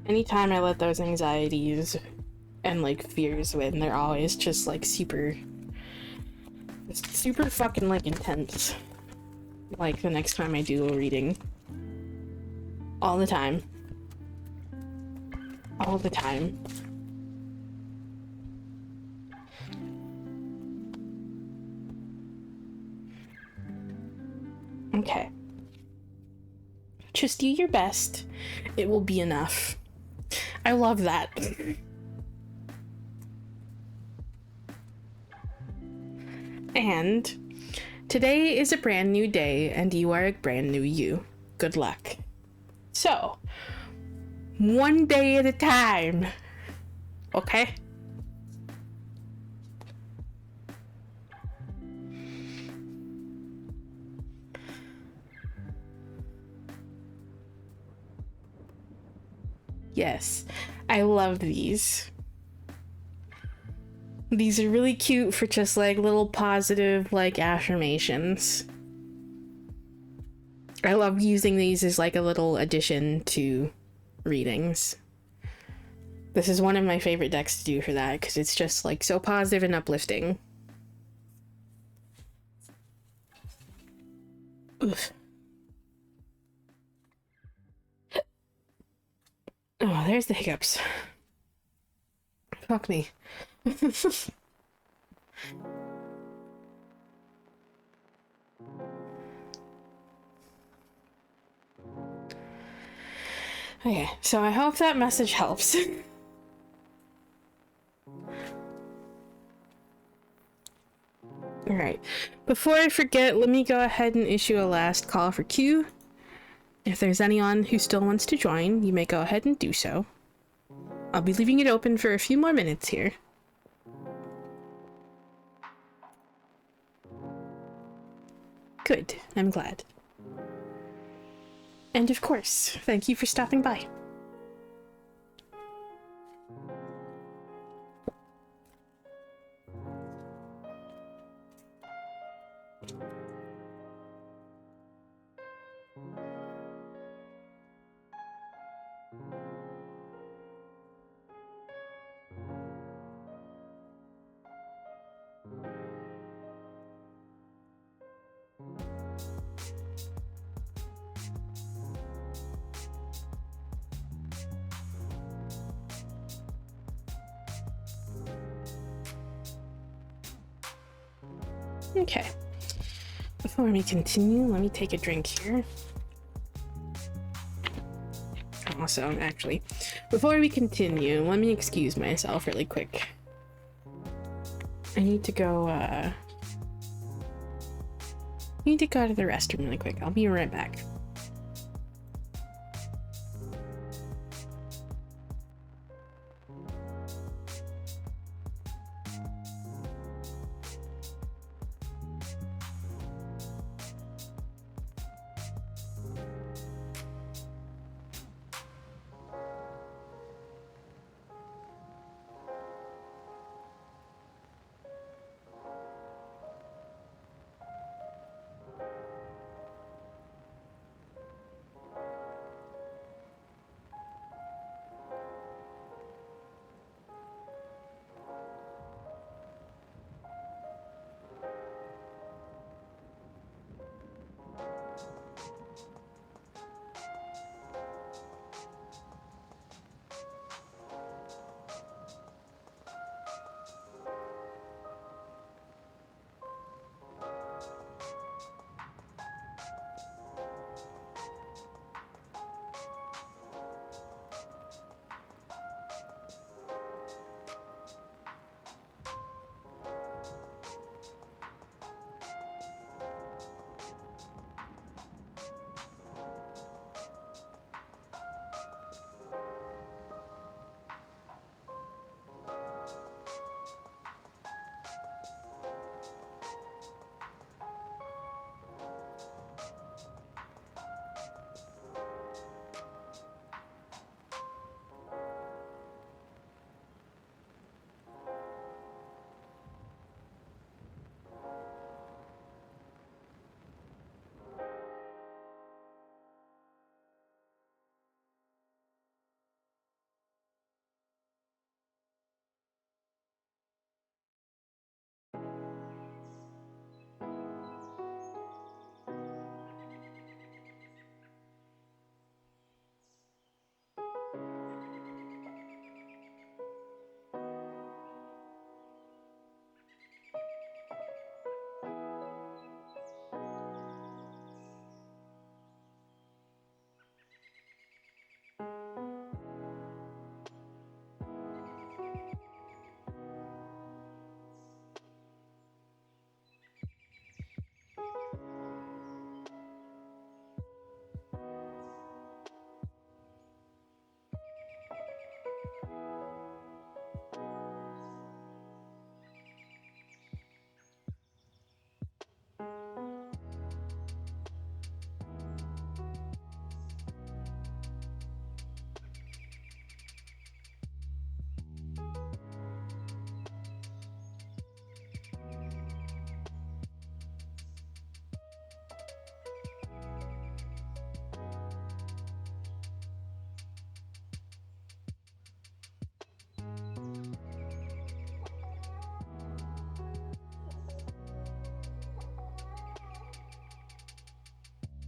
Anytime I let those anxieties and like fears win, they're always just like super fucking like intense. Like the next time I do a reading. All the time. All the time. Okay. Just do your best. It will be enough. I love that. And today is a brand new day, and you are a brand new you. Good luck. So, one day at a time. Okay? Yes, I love these. These are really cute for just like little positive like affirmations. I love using these as like a little addition to readings. This is one of my favorite decks to do for that because it's just like so positive and uplifting. Oof. Oh, there's the hiccups. Fuck me. Okay, so I hope that message helps. Alright, before I forget, let me go ahead and issue a last call for Q. If there's anyone who still wants to join, you may go ahead and do so. I'll be leaving it open for a few more minutes here. Good, I'm glad. And of course, thank you for stopping by. Okay. Before we continue, let me take a drink here. Also, actually, before we continue, let me excuse myself really quick. I need to go, to the restroom really quick. I'll be right back.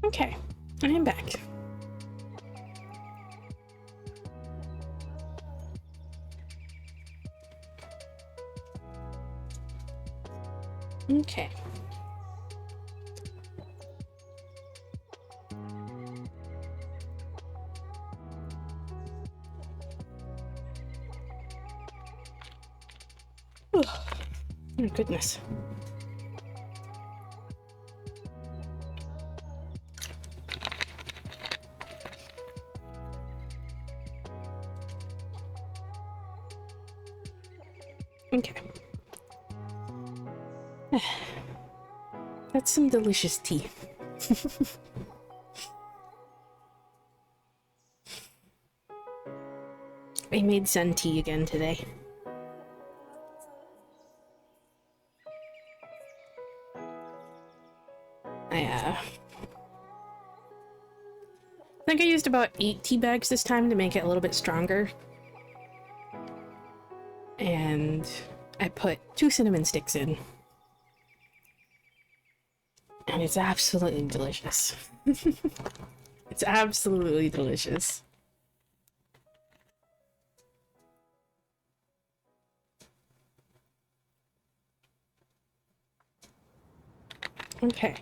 Okay, I'm back. Okay. Oh my goodness. Okay. That's some delicious tea. I made sun tea again today. I think I used about 8 tea bags this time to make it a little bit stronger. And I put 2 cinnamon sticks in. And it's absolutely delicious. It's absolutely delicious. Okay.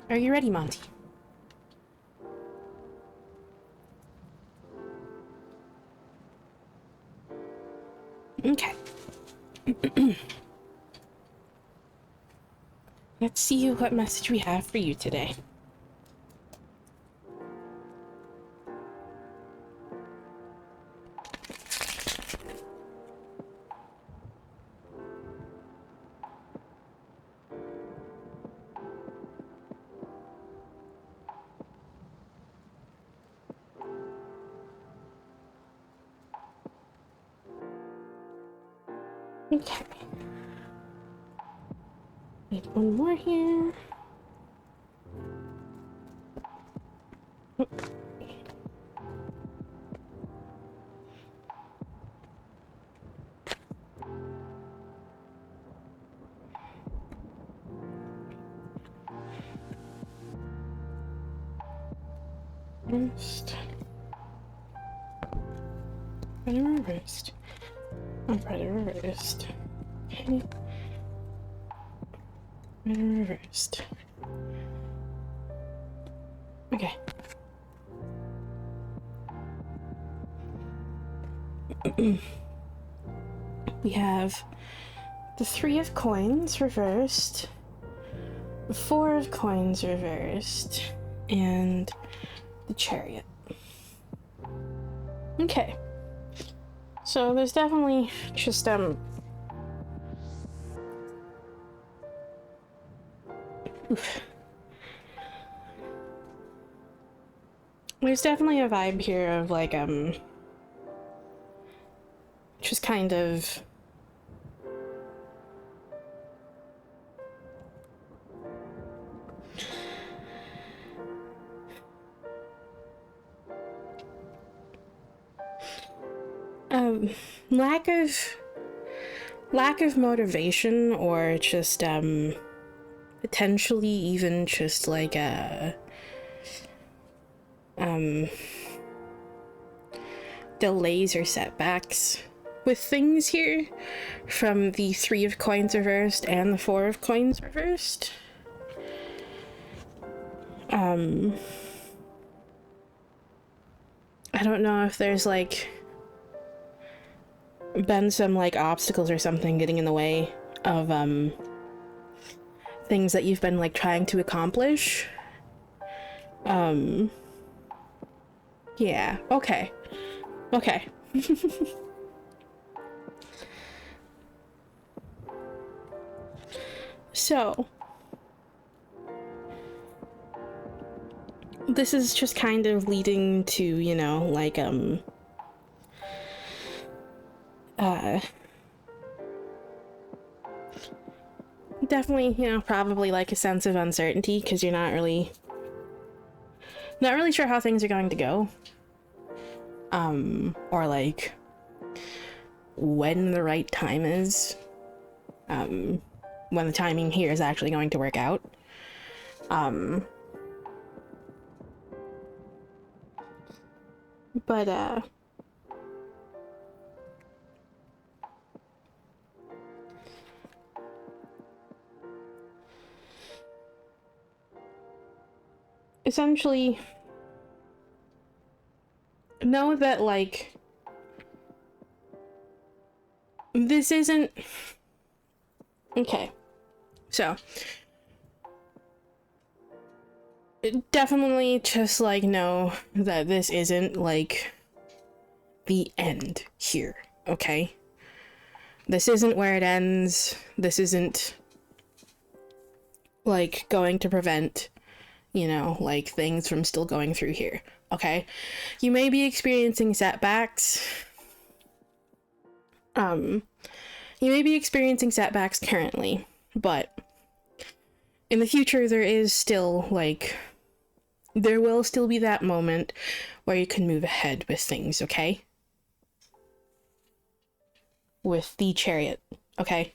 Are you ready, Monty? Okay. Let's see what message we have for you today. Okay. Wait, one more here. Reversed. Reversed. Reversed. Okay. Reversed. Okay. We have the 3 of coins reversed, the 4 of coins reversed, and the Chariot. Okay. So there's definitely just oof. There's definitely a vibe here of like just kind of lack of motivation, or just potentially even just like delays or setbacks with things here from the 3 of coins reversed and the 4 of coins reversed. I don't know if there's like been some like obstacles or something getting in the way of things that you've been like trying to accomplish. Yeah, okay. Okay. So this is just kind of leading to, you know, like definitely, you know, probably like a sense of uncertainty because you're not really sure how things are going to go. Or like when the right time is. When the timing here is actually going to work out. But essentially, know that, like, this isn't... Okay. So, definitely just, like, know that this isn't, like, the end here, okay? This isn't where it ends. This isn't, like, going to prevent, you know, like, things from still going through here, okay? You may be experiencing setbacks. You may be experiencing setbacks currently, but in the future there is still, like, there will still be that moment where you can move ahead with things, okay? With the chariot, okay?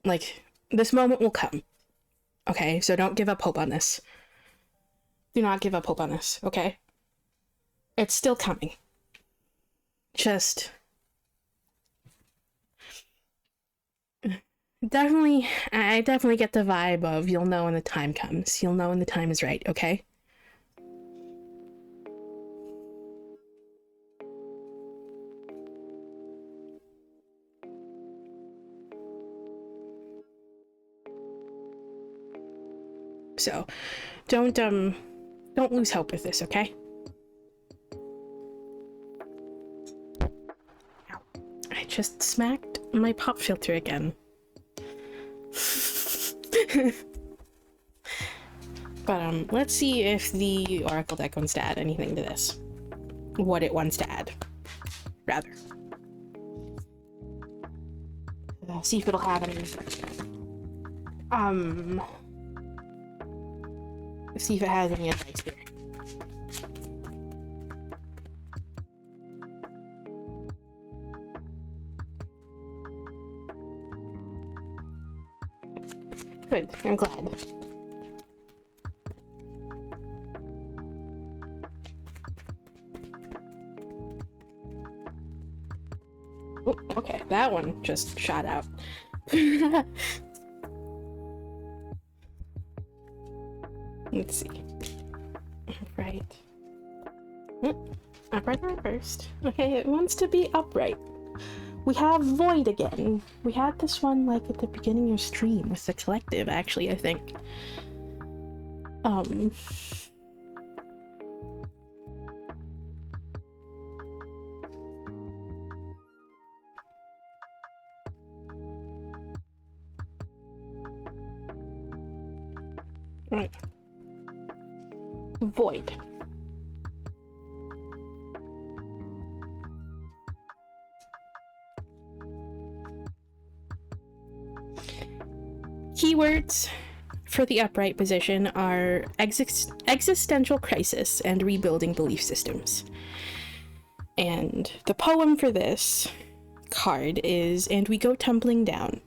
Like, this moment will come, okay? So don't give up hope on this. Do not give up hope on this, okay? It's still coming. Just... Definitely, I definitely get the vibe of you'll know when the time comes. You'll know when the time is right, okay? So, don't lose hope with this, okay? Ow. I just smacked my pop filter again. But, let's see if the Oracle deck wants to add anything to this. What it wants to add, rather. See if it'll have any... See if it has any advice here. Good, I'm glad. Oh, okay, that one just shot out. Let's see. Upright. Upright first. Okay, it wants to be upright. We have void again. We had this one, like, at the beginning of stream with the collective, actually, I think. Right. Void. Keywords for the upright position are existential crisis and rebuilding belief systems. And the poem for this card is, "And we go tumbling down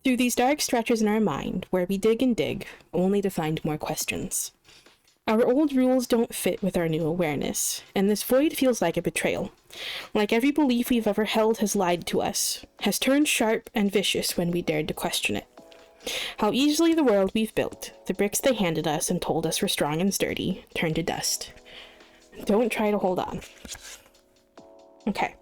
through these dark stretches in our mind where we dig and dig only to find more questions. Our old rules don't fit with our new awareness, and this void feels like a betrayal. Like every belief we've ever held has lied to us, has turned sharp and vicious when we dared to question it. How easily the world we've built, the bricks they handed us and told us were strong and sturdy, turned to dust. Don't try to hold on." Okay.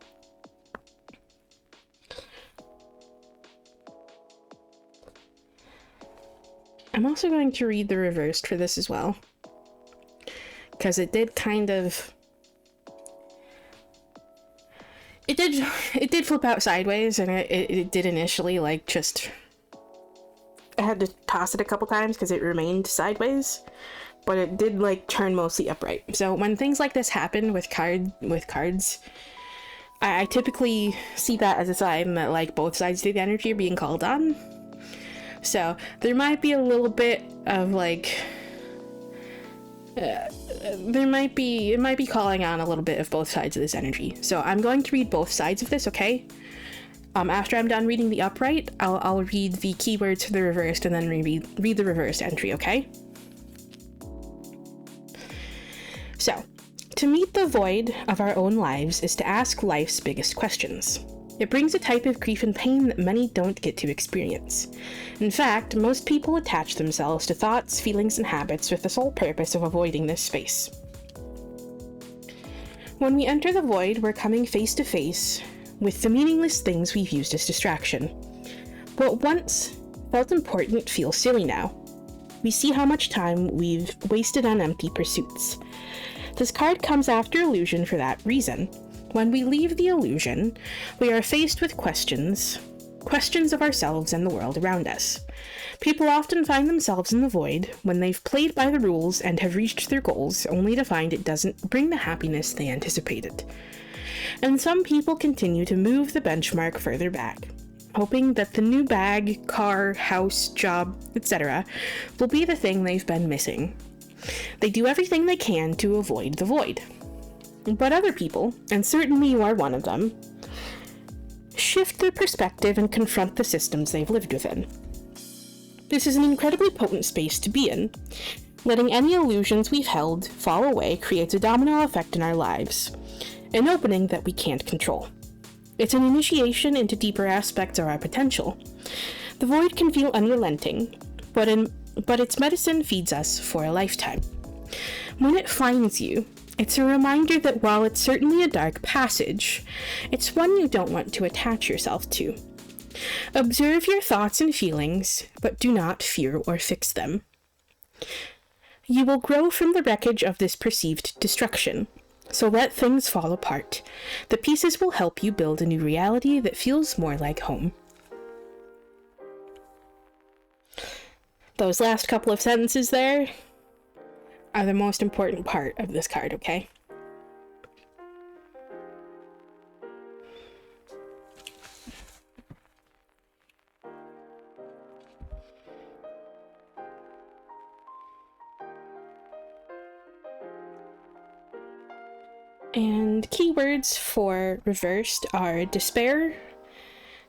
I'm also going to read the reversed for this as well, because it did kind of... It did flip out sideways, and it did initially, like, just... I had to toss it a couple times because it remained sideways, but it did, like, turn mostly upright. So when things like this happen with cards, I typically see that as a sign that, like, both sides of the energy are being called on. So there might be a little bit of, like, it might be calling on a little bit of both sides of this energy. So I'm going to read both sides of this, okay? After I'm done reading the upright, I'll read the keywords for the reversed and then read the reversed entry, okay? So, to meet the void of our own lives is to ask life's biggest questions. It brings a type of grief and pain that many don't get to experience. In fact, most people attach themselves to thoughts, feelings, and habits with the sole purpose of avoiding this space. When we enter the void, we're coming face to face with the meaningless things we've used as distraction. What once felt important feels silly now. We see how much time we've wasted on empty pursuits. This card comes after illusion for that reason. When we leave the illusion, we are faced with questions of ourselves and the world around us. People often find themselves in the void when they've played by the rules and have reached their goals, only to find it doesn't bring the happiness they anticipated. And some people continue to move the benchmark further back, hoping that the new bag, car, house, job, etc. will be the thing they've been missing. They do everything they can to avoid the void. But other people, and certainly you are one of them, shift their perspective and confront the systems they've lived within. This is an incredibly potent space to be in. Letting any illusions we've held fall away creates a domino effect in our lives, an opening that we can't control. It's an initiation into deeper aspects of our potential. The void can feel unrelenting, but its medicine feeds us for a lifetime. When it finds you, it's a reminder that while it's certainly a dark passage, it's one you don't want to attach yourself to. Observe your thoughts and feelings, but do not fear or fix them. You will grow from the wreckage of this perceived destruction, so let things fall apart. The pieces will help you build a new reality that feels more like home. Those last couple of sentences there are the most important part of this card, okay? And keywords for reversed are despair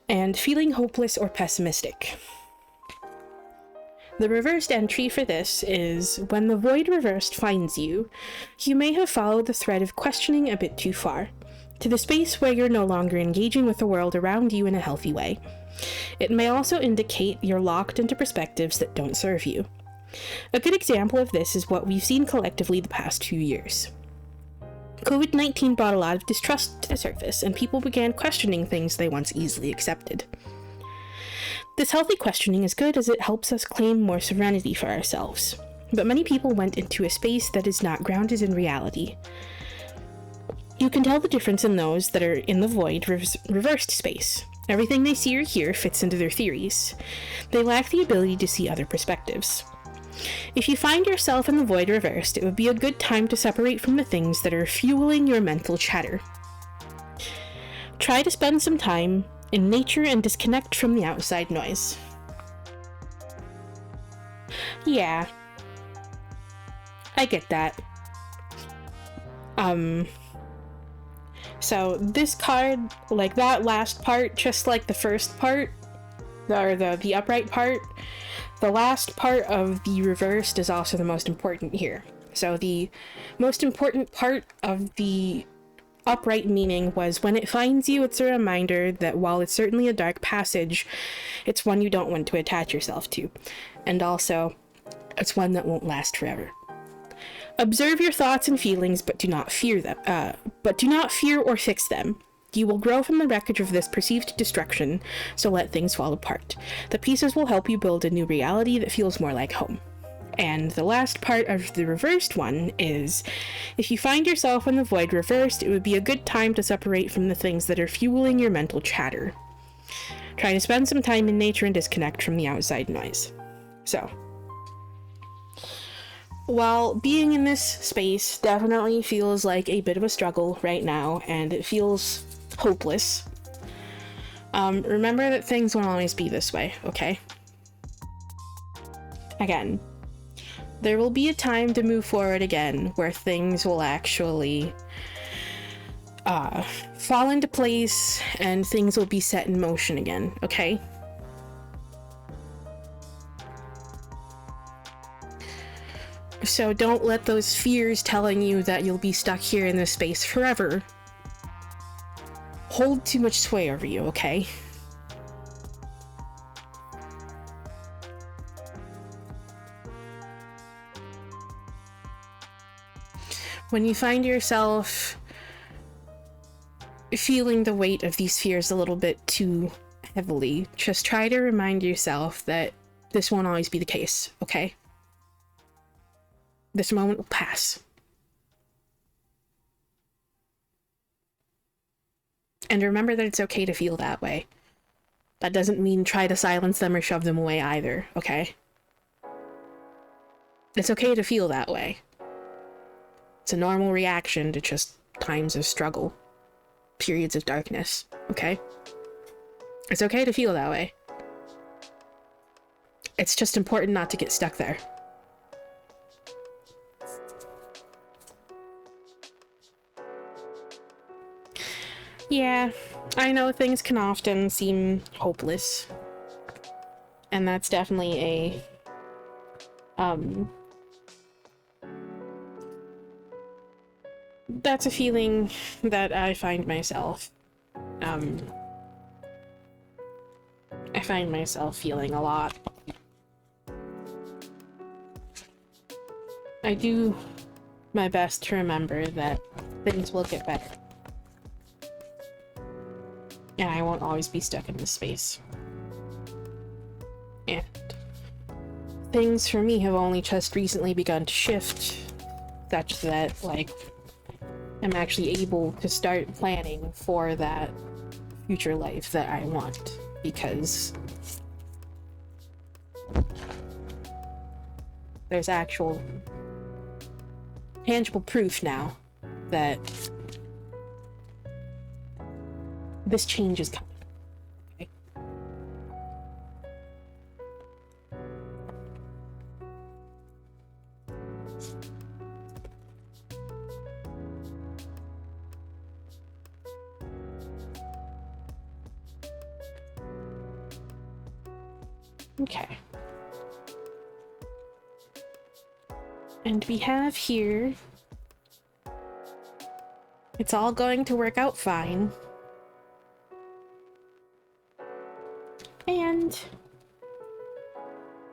and feeling hopeless or pessimistic. The reversed entry for this is, when the void reversed finds you, you may have followed the thread of questioning a bit too far, to the space where you're no longer engaging with the world around you in a healthy way. It may also indicate you're locked into perspectives that don't serve you. A good example of this is what we've seen collectively the past few years. COVID-19 brought a lot of distrust to the surface, and people began questioning things they once easily accepted. This healthy questioning is good as it helps us claim more serenity for ourselves, but many people went into a space that is not grounded in reality. You can tell the difference in those that are in the void reversed space. Everything they see or hear fits into their theories. They lack the ability to see other perspectives. If you find yourself in the void reversed, it would be a good time to separate from the things that are fueling your mental chatter. Try to spend some time in nature and disconnect from the outside noise. Yeah, I get that. So this card, like that last part, just like the first part, or the upright part, the last part of the reversed is also the most important here. So the most important part of the upright meaning was, when it finds you, it's a reminder that while it's certainly a dark passage, it's one you don't want to attach yourself to. And also, it's one that won't last forever. Observe your thoughts and feelings, but do not fear them. But do not fear or fix them. You will grow from the wreckage of this perceived destruction, so let things fall apart. The pieces will help you build a new reality that feels more like home. And the last part of the reversed one is, if you find yourself in the void reversed, it would be a good time to separate from the things that are fueling your mental chatter. Try to spend some time in nature and disconnect from the outside noise. So, while being in this space definitely feels like a bit of a struggle right now, and it feels hopeless, remember that things won't always be this way, okay? Again, there will be a time to move forward again where things will actually fall into place and things will be set in motion again, okay? So don't let those fears telling you that you'll be stuck here in this space forever hold too much sway over you, okay? When you find yourself feeling the weight of these fears a little bit too heavily, just try to remind yourself that this won't always be the case, okay? This moment will pass. And remember that it's okay to feel that way. That doesn't mean try to silence them or shove them away either, okay? It's okay to feel that way. It's a normal reaction to just times of struggle. Periods of darkness, okay? It's okay to feel that way. It's just important not to get stuck there. Yeah, I know things can often seem hopeless. And that's definitely that's a feeling that I find myself feeling a lot. I do my best to remember that things will get better. And I won't always be stuck in this space. And things for me have only just recently begun to shift, such that, like, I'm actually able to start planning for that future life that I want, because there's actual tangible proof now that this change is coming. Okay? Okay. And we have here, it's all going to work out fine. And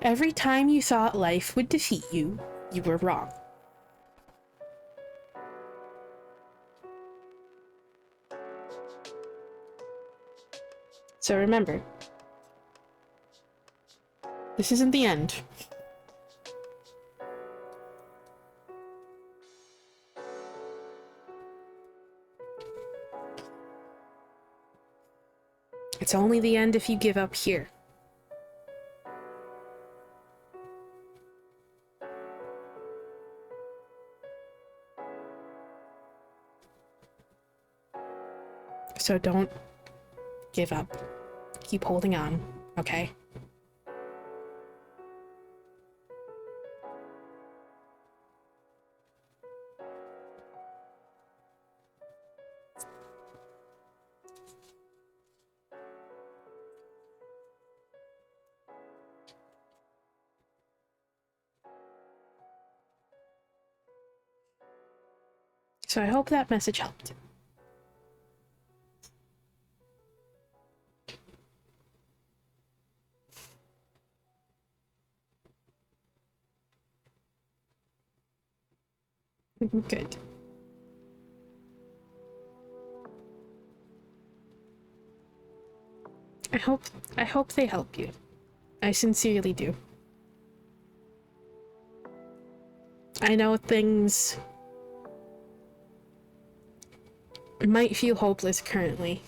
every time you thought life would defeat you, you were wrong. So remember, this isn't the end. It's only the end if you give up here. So don't give up. Keep holding on, okay? So I hope that message helped. Good. I hope they help you. I sincerely do. I know things might feel hopeless currently.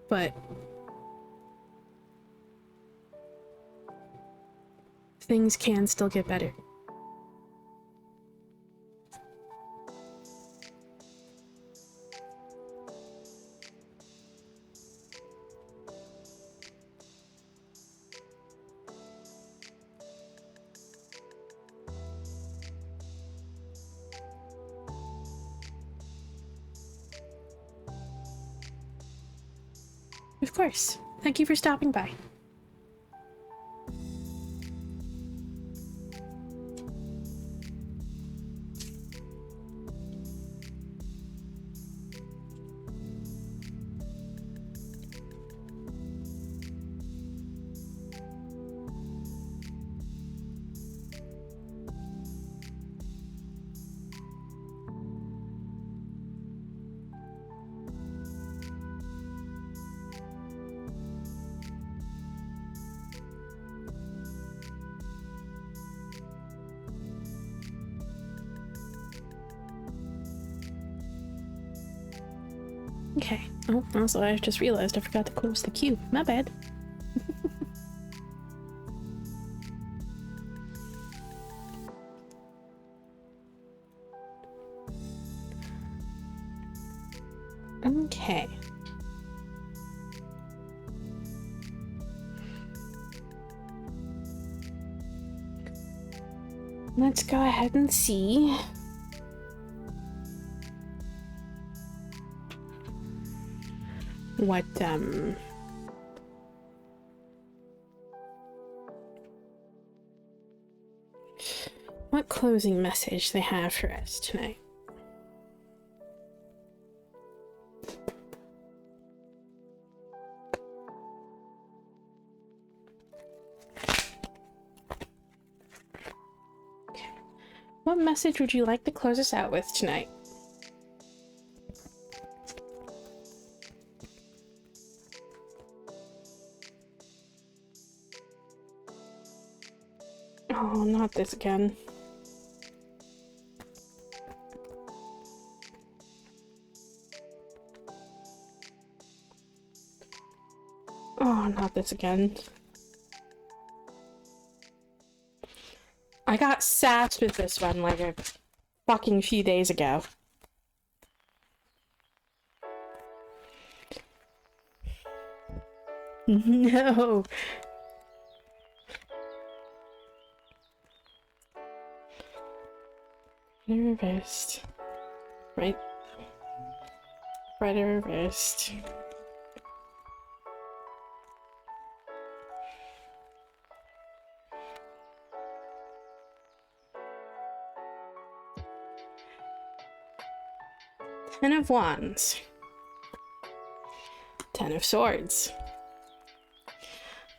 But things can still get better. Of course. Thank you for stopping by. Okay. Oh, also, I just realized I forgot to close the queue. My bad. Okay. Let's go ahead and see. What closing message they have for us tonight. Okay. What message would you like to close us out with tonight? Oh, not this again. Oh, not this again. I got sassed with this one like a fucking few days ago. No. Reversed. Right. Right reversed. Ten of Wands. Ten of Swords.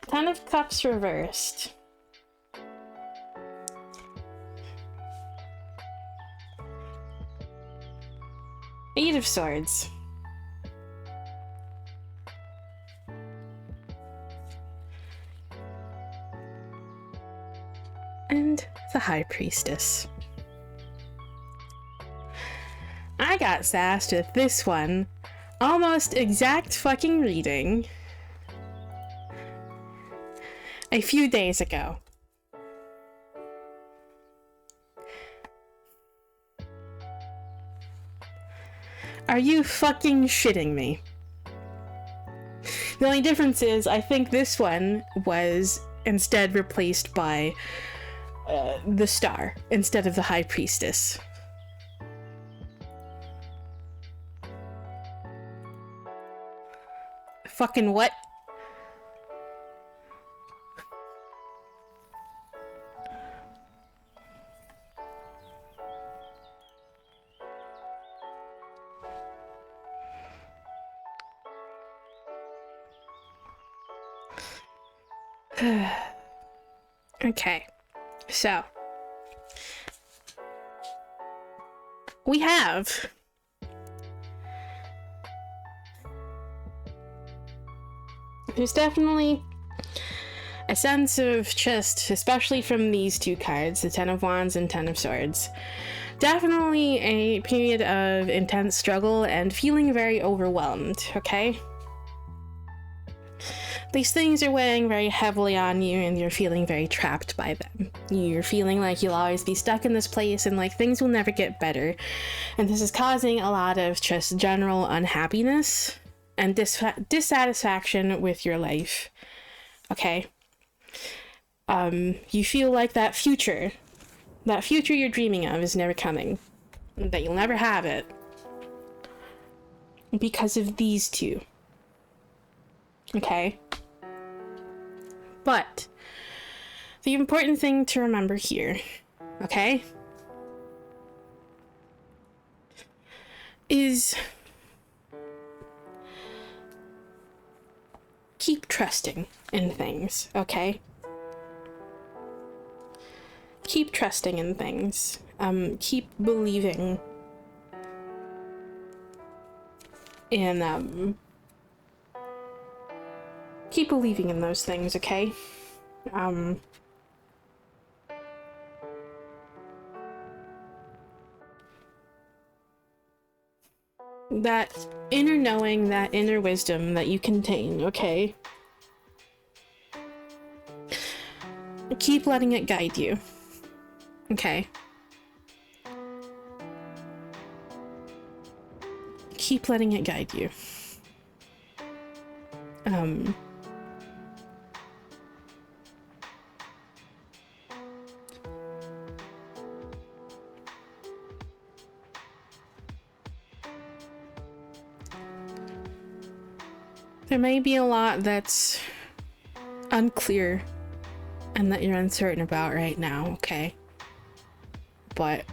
Ten of Cups reversed. Eight of Swords. And the High Priestess. I got sassed with this one. Almost exact fucking reading. A few days ago. Are you fucking shitting me? The only difference is I think this one was instead replaced by the Star instead of the High Priestess. Fucking what? Okay, so we have there's definitely a sense of just, especially from these two cards, the Ten of Wands and Ten of Swords, definitely a period of intense struggle and feeling very overwhelmed, okay? These things are weighing very heavily on you and you're feeling very trapped by them. You're feeling like you'll always be stuck in this place and like things will never get better. And this is causing a lot of just general unhappiness and dissatisfaction with your life. Okay? You feel like that future you're dreaming of is never coming. That you'll never have it. Because of these two. Okay? But the important thing to remember here, okay, is keep trusting in things, okay? Keep trusting in things. Keep believing in, keep believing in those things, okay? That inner knowing, that inner wisdom that you contain, okay? Keep letting it guide you, okay? Keep letting it guide you. There may be a lot that's unclear and that you're uncertain about right now, okay? But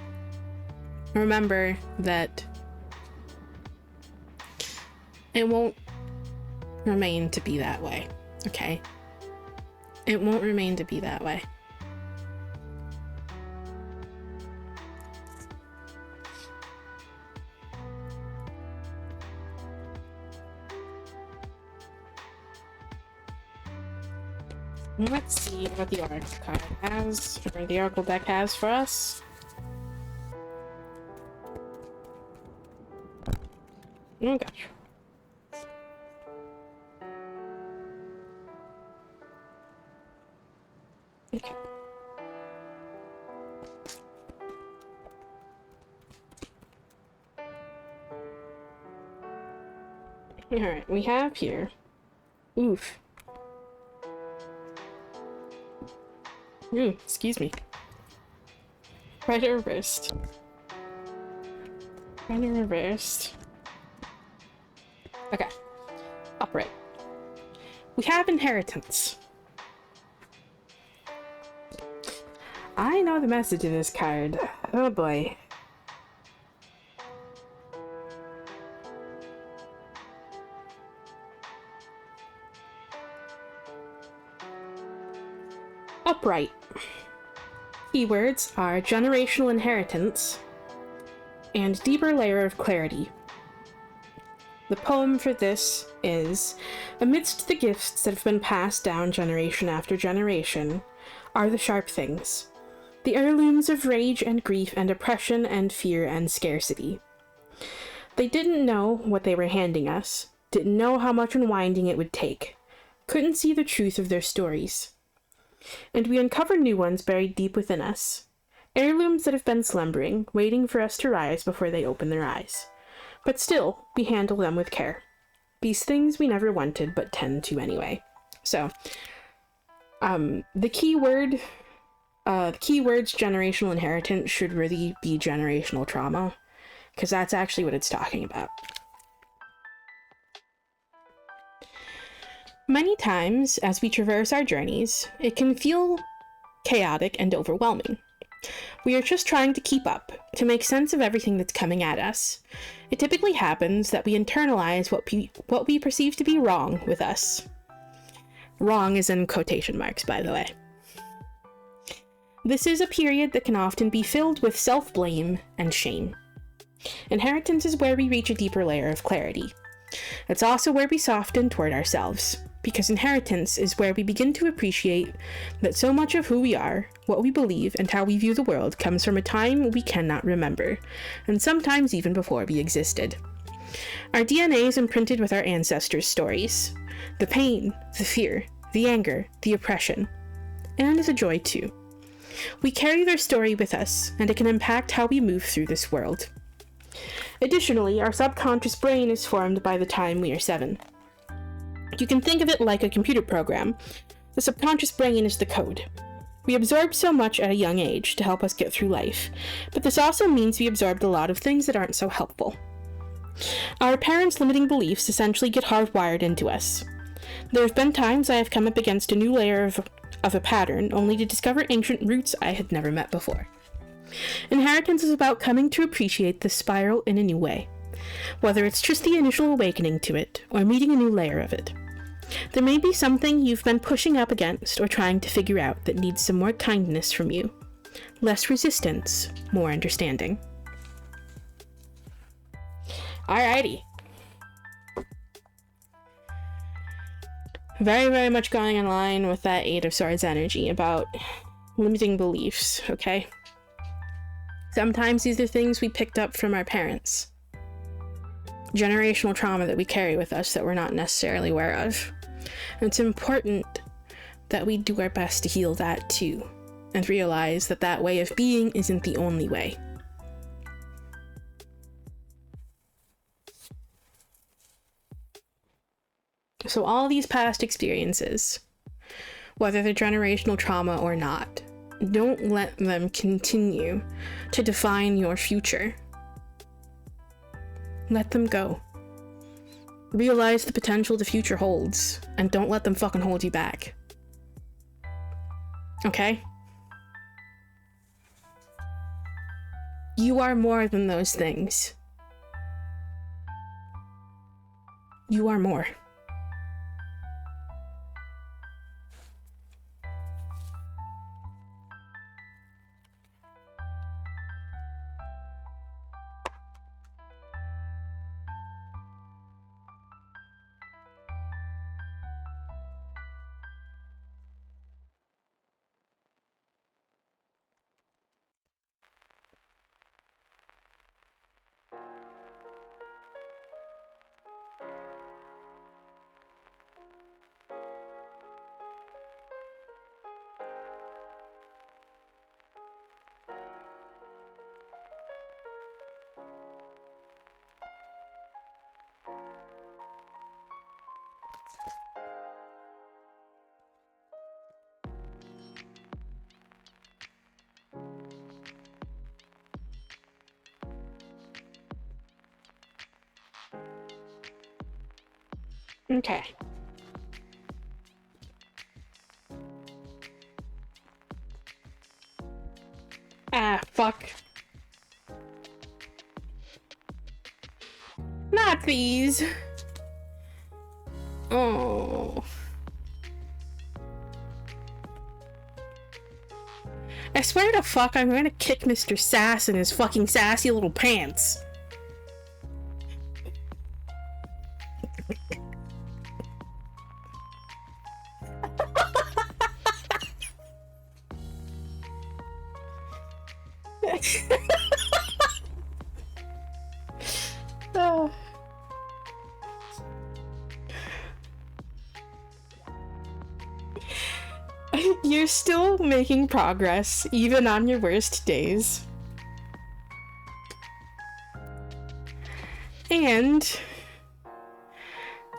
remember that it won't remain to be that way, okay? It won't remain to be that way. Let's see what the Oracle card has, or the Oracle deck has for us. Oh gosh. Okay. Alright, we have here. Oof. Ooh, excuse me. Right or reversed. Right or reversed. Okay. Upright. We have inheritance. I know the message of this card. Oh boy. Upright. Keywords are generational inheritance and deeper layer of clarity. The poem for this is, amidst the gifts that have been passed down generation after generation are the sharp things, the heirlooms of rage and grief and oppression and fear and scarcity. They didn't know what they were handing us, didn't know how much unwinding it would take, couldn't see the truth of their stories. And we uncover new ones buried deep within us, heirlooms that have been slumbering, waiting for us to rise before they open their eyes. But still, we handle them with care. These things we never wanted, but tend to anyway. So, the keyword's generational inheritance should really be generational trauma, because that's actually what it's talking about. Many times, as we traverse our journeys, it can feel chaotic and overwhelming. We are just trying to keep up, to make sense of everything that's coming at us. It typically happens that we internalize what we perceive to be wrong with us. Wrong is in quotation marks, by the way. This is a period that can often be filled with self-blame and shame. Inheritance is where we reach a deeper layer of clarity. It's also where we soften toward ourselves, because inheritance is where we begin to appreciate that so much of who we are, what we believe, and how we view the world comes from a time we cannot remember, and sometimes even before we existed. Our DNA is imprinted with our ancestors' stories. The pain, the fear, the anger, the oppression, and the joy too. We carry their story with us, and it can impact how we move through this world. Additionally, our subconscious brain is formed by the time we are 7. You can think of it like a computer program. The subconscious brain is the code. We absorb so much at a young age to help us get through life, but this also means we absorbed a lot of things that aren't so helpful. Our parents' limiting beliefs essentially get hardwired into us. There have been times I have come up against a new layer of a pattern, only to discover ancient roots I had never met before. Inheritance is about coming to appreciate this spiral in a new way, whether it's just the initial awakening to it, or meeting a new layer of it. There may be something you've been pushing up against or trying to figure out that needs some more kindness from you. Less resistance, more understanding. Alrighty. Very, very much going in line with that Eight of Swords energy about limiting beliefs, okay? Sometimes these are things we picked up from our parents. Generational trauma that we carry with us that we're not necessarily aware of. And it's important that we do our best to heal that too, and realize that that way of being isn't the only way. So all these past experiences, whether they're generational trauma or not, don't let them continue to define your future. Let them go. Realize the potential the future holds, and don't let them fucking hold you back. Okay? You are more than those things. You are more. Okay. Ah, fuck. Not these. Oh. I swear to fuck, I'm gonna kick Mr. Sass in his fucking sassy little pants. Oh. You're still making progress, even on your worst days. And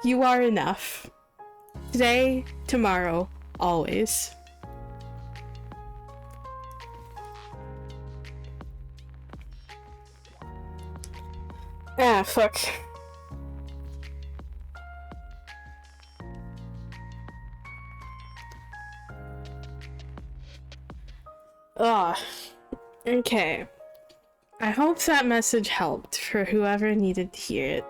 you are enough. Today, tomorrow, always. Ah, fuck. Ugh. Okay. I hope that message helped for whoever needed to hear it.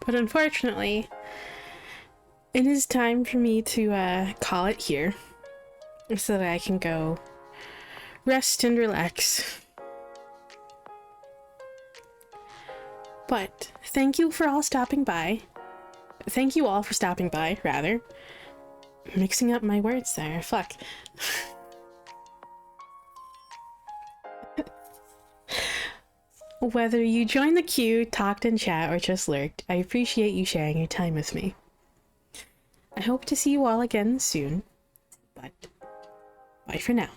But unfortunately, it is time for me to call it here, so that I can go rest and relax. But thank you for all stopping by. Thank you all for stopping by, rather. Mixing up my words there, fuck. Whether you joined the queue, talked in chat, or just lurked, I appreciate you sharing your time with me. I hope to see you all again soon, but bye for now.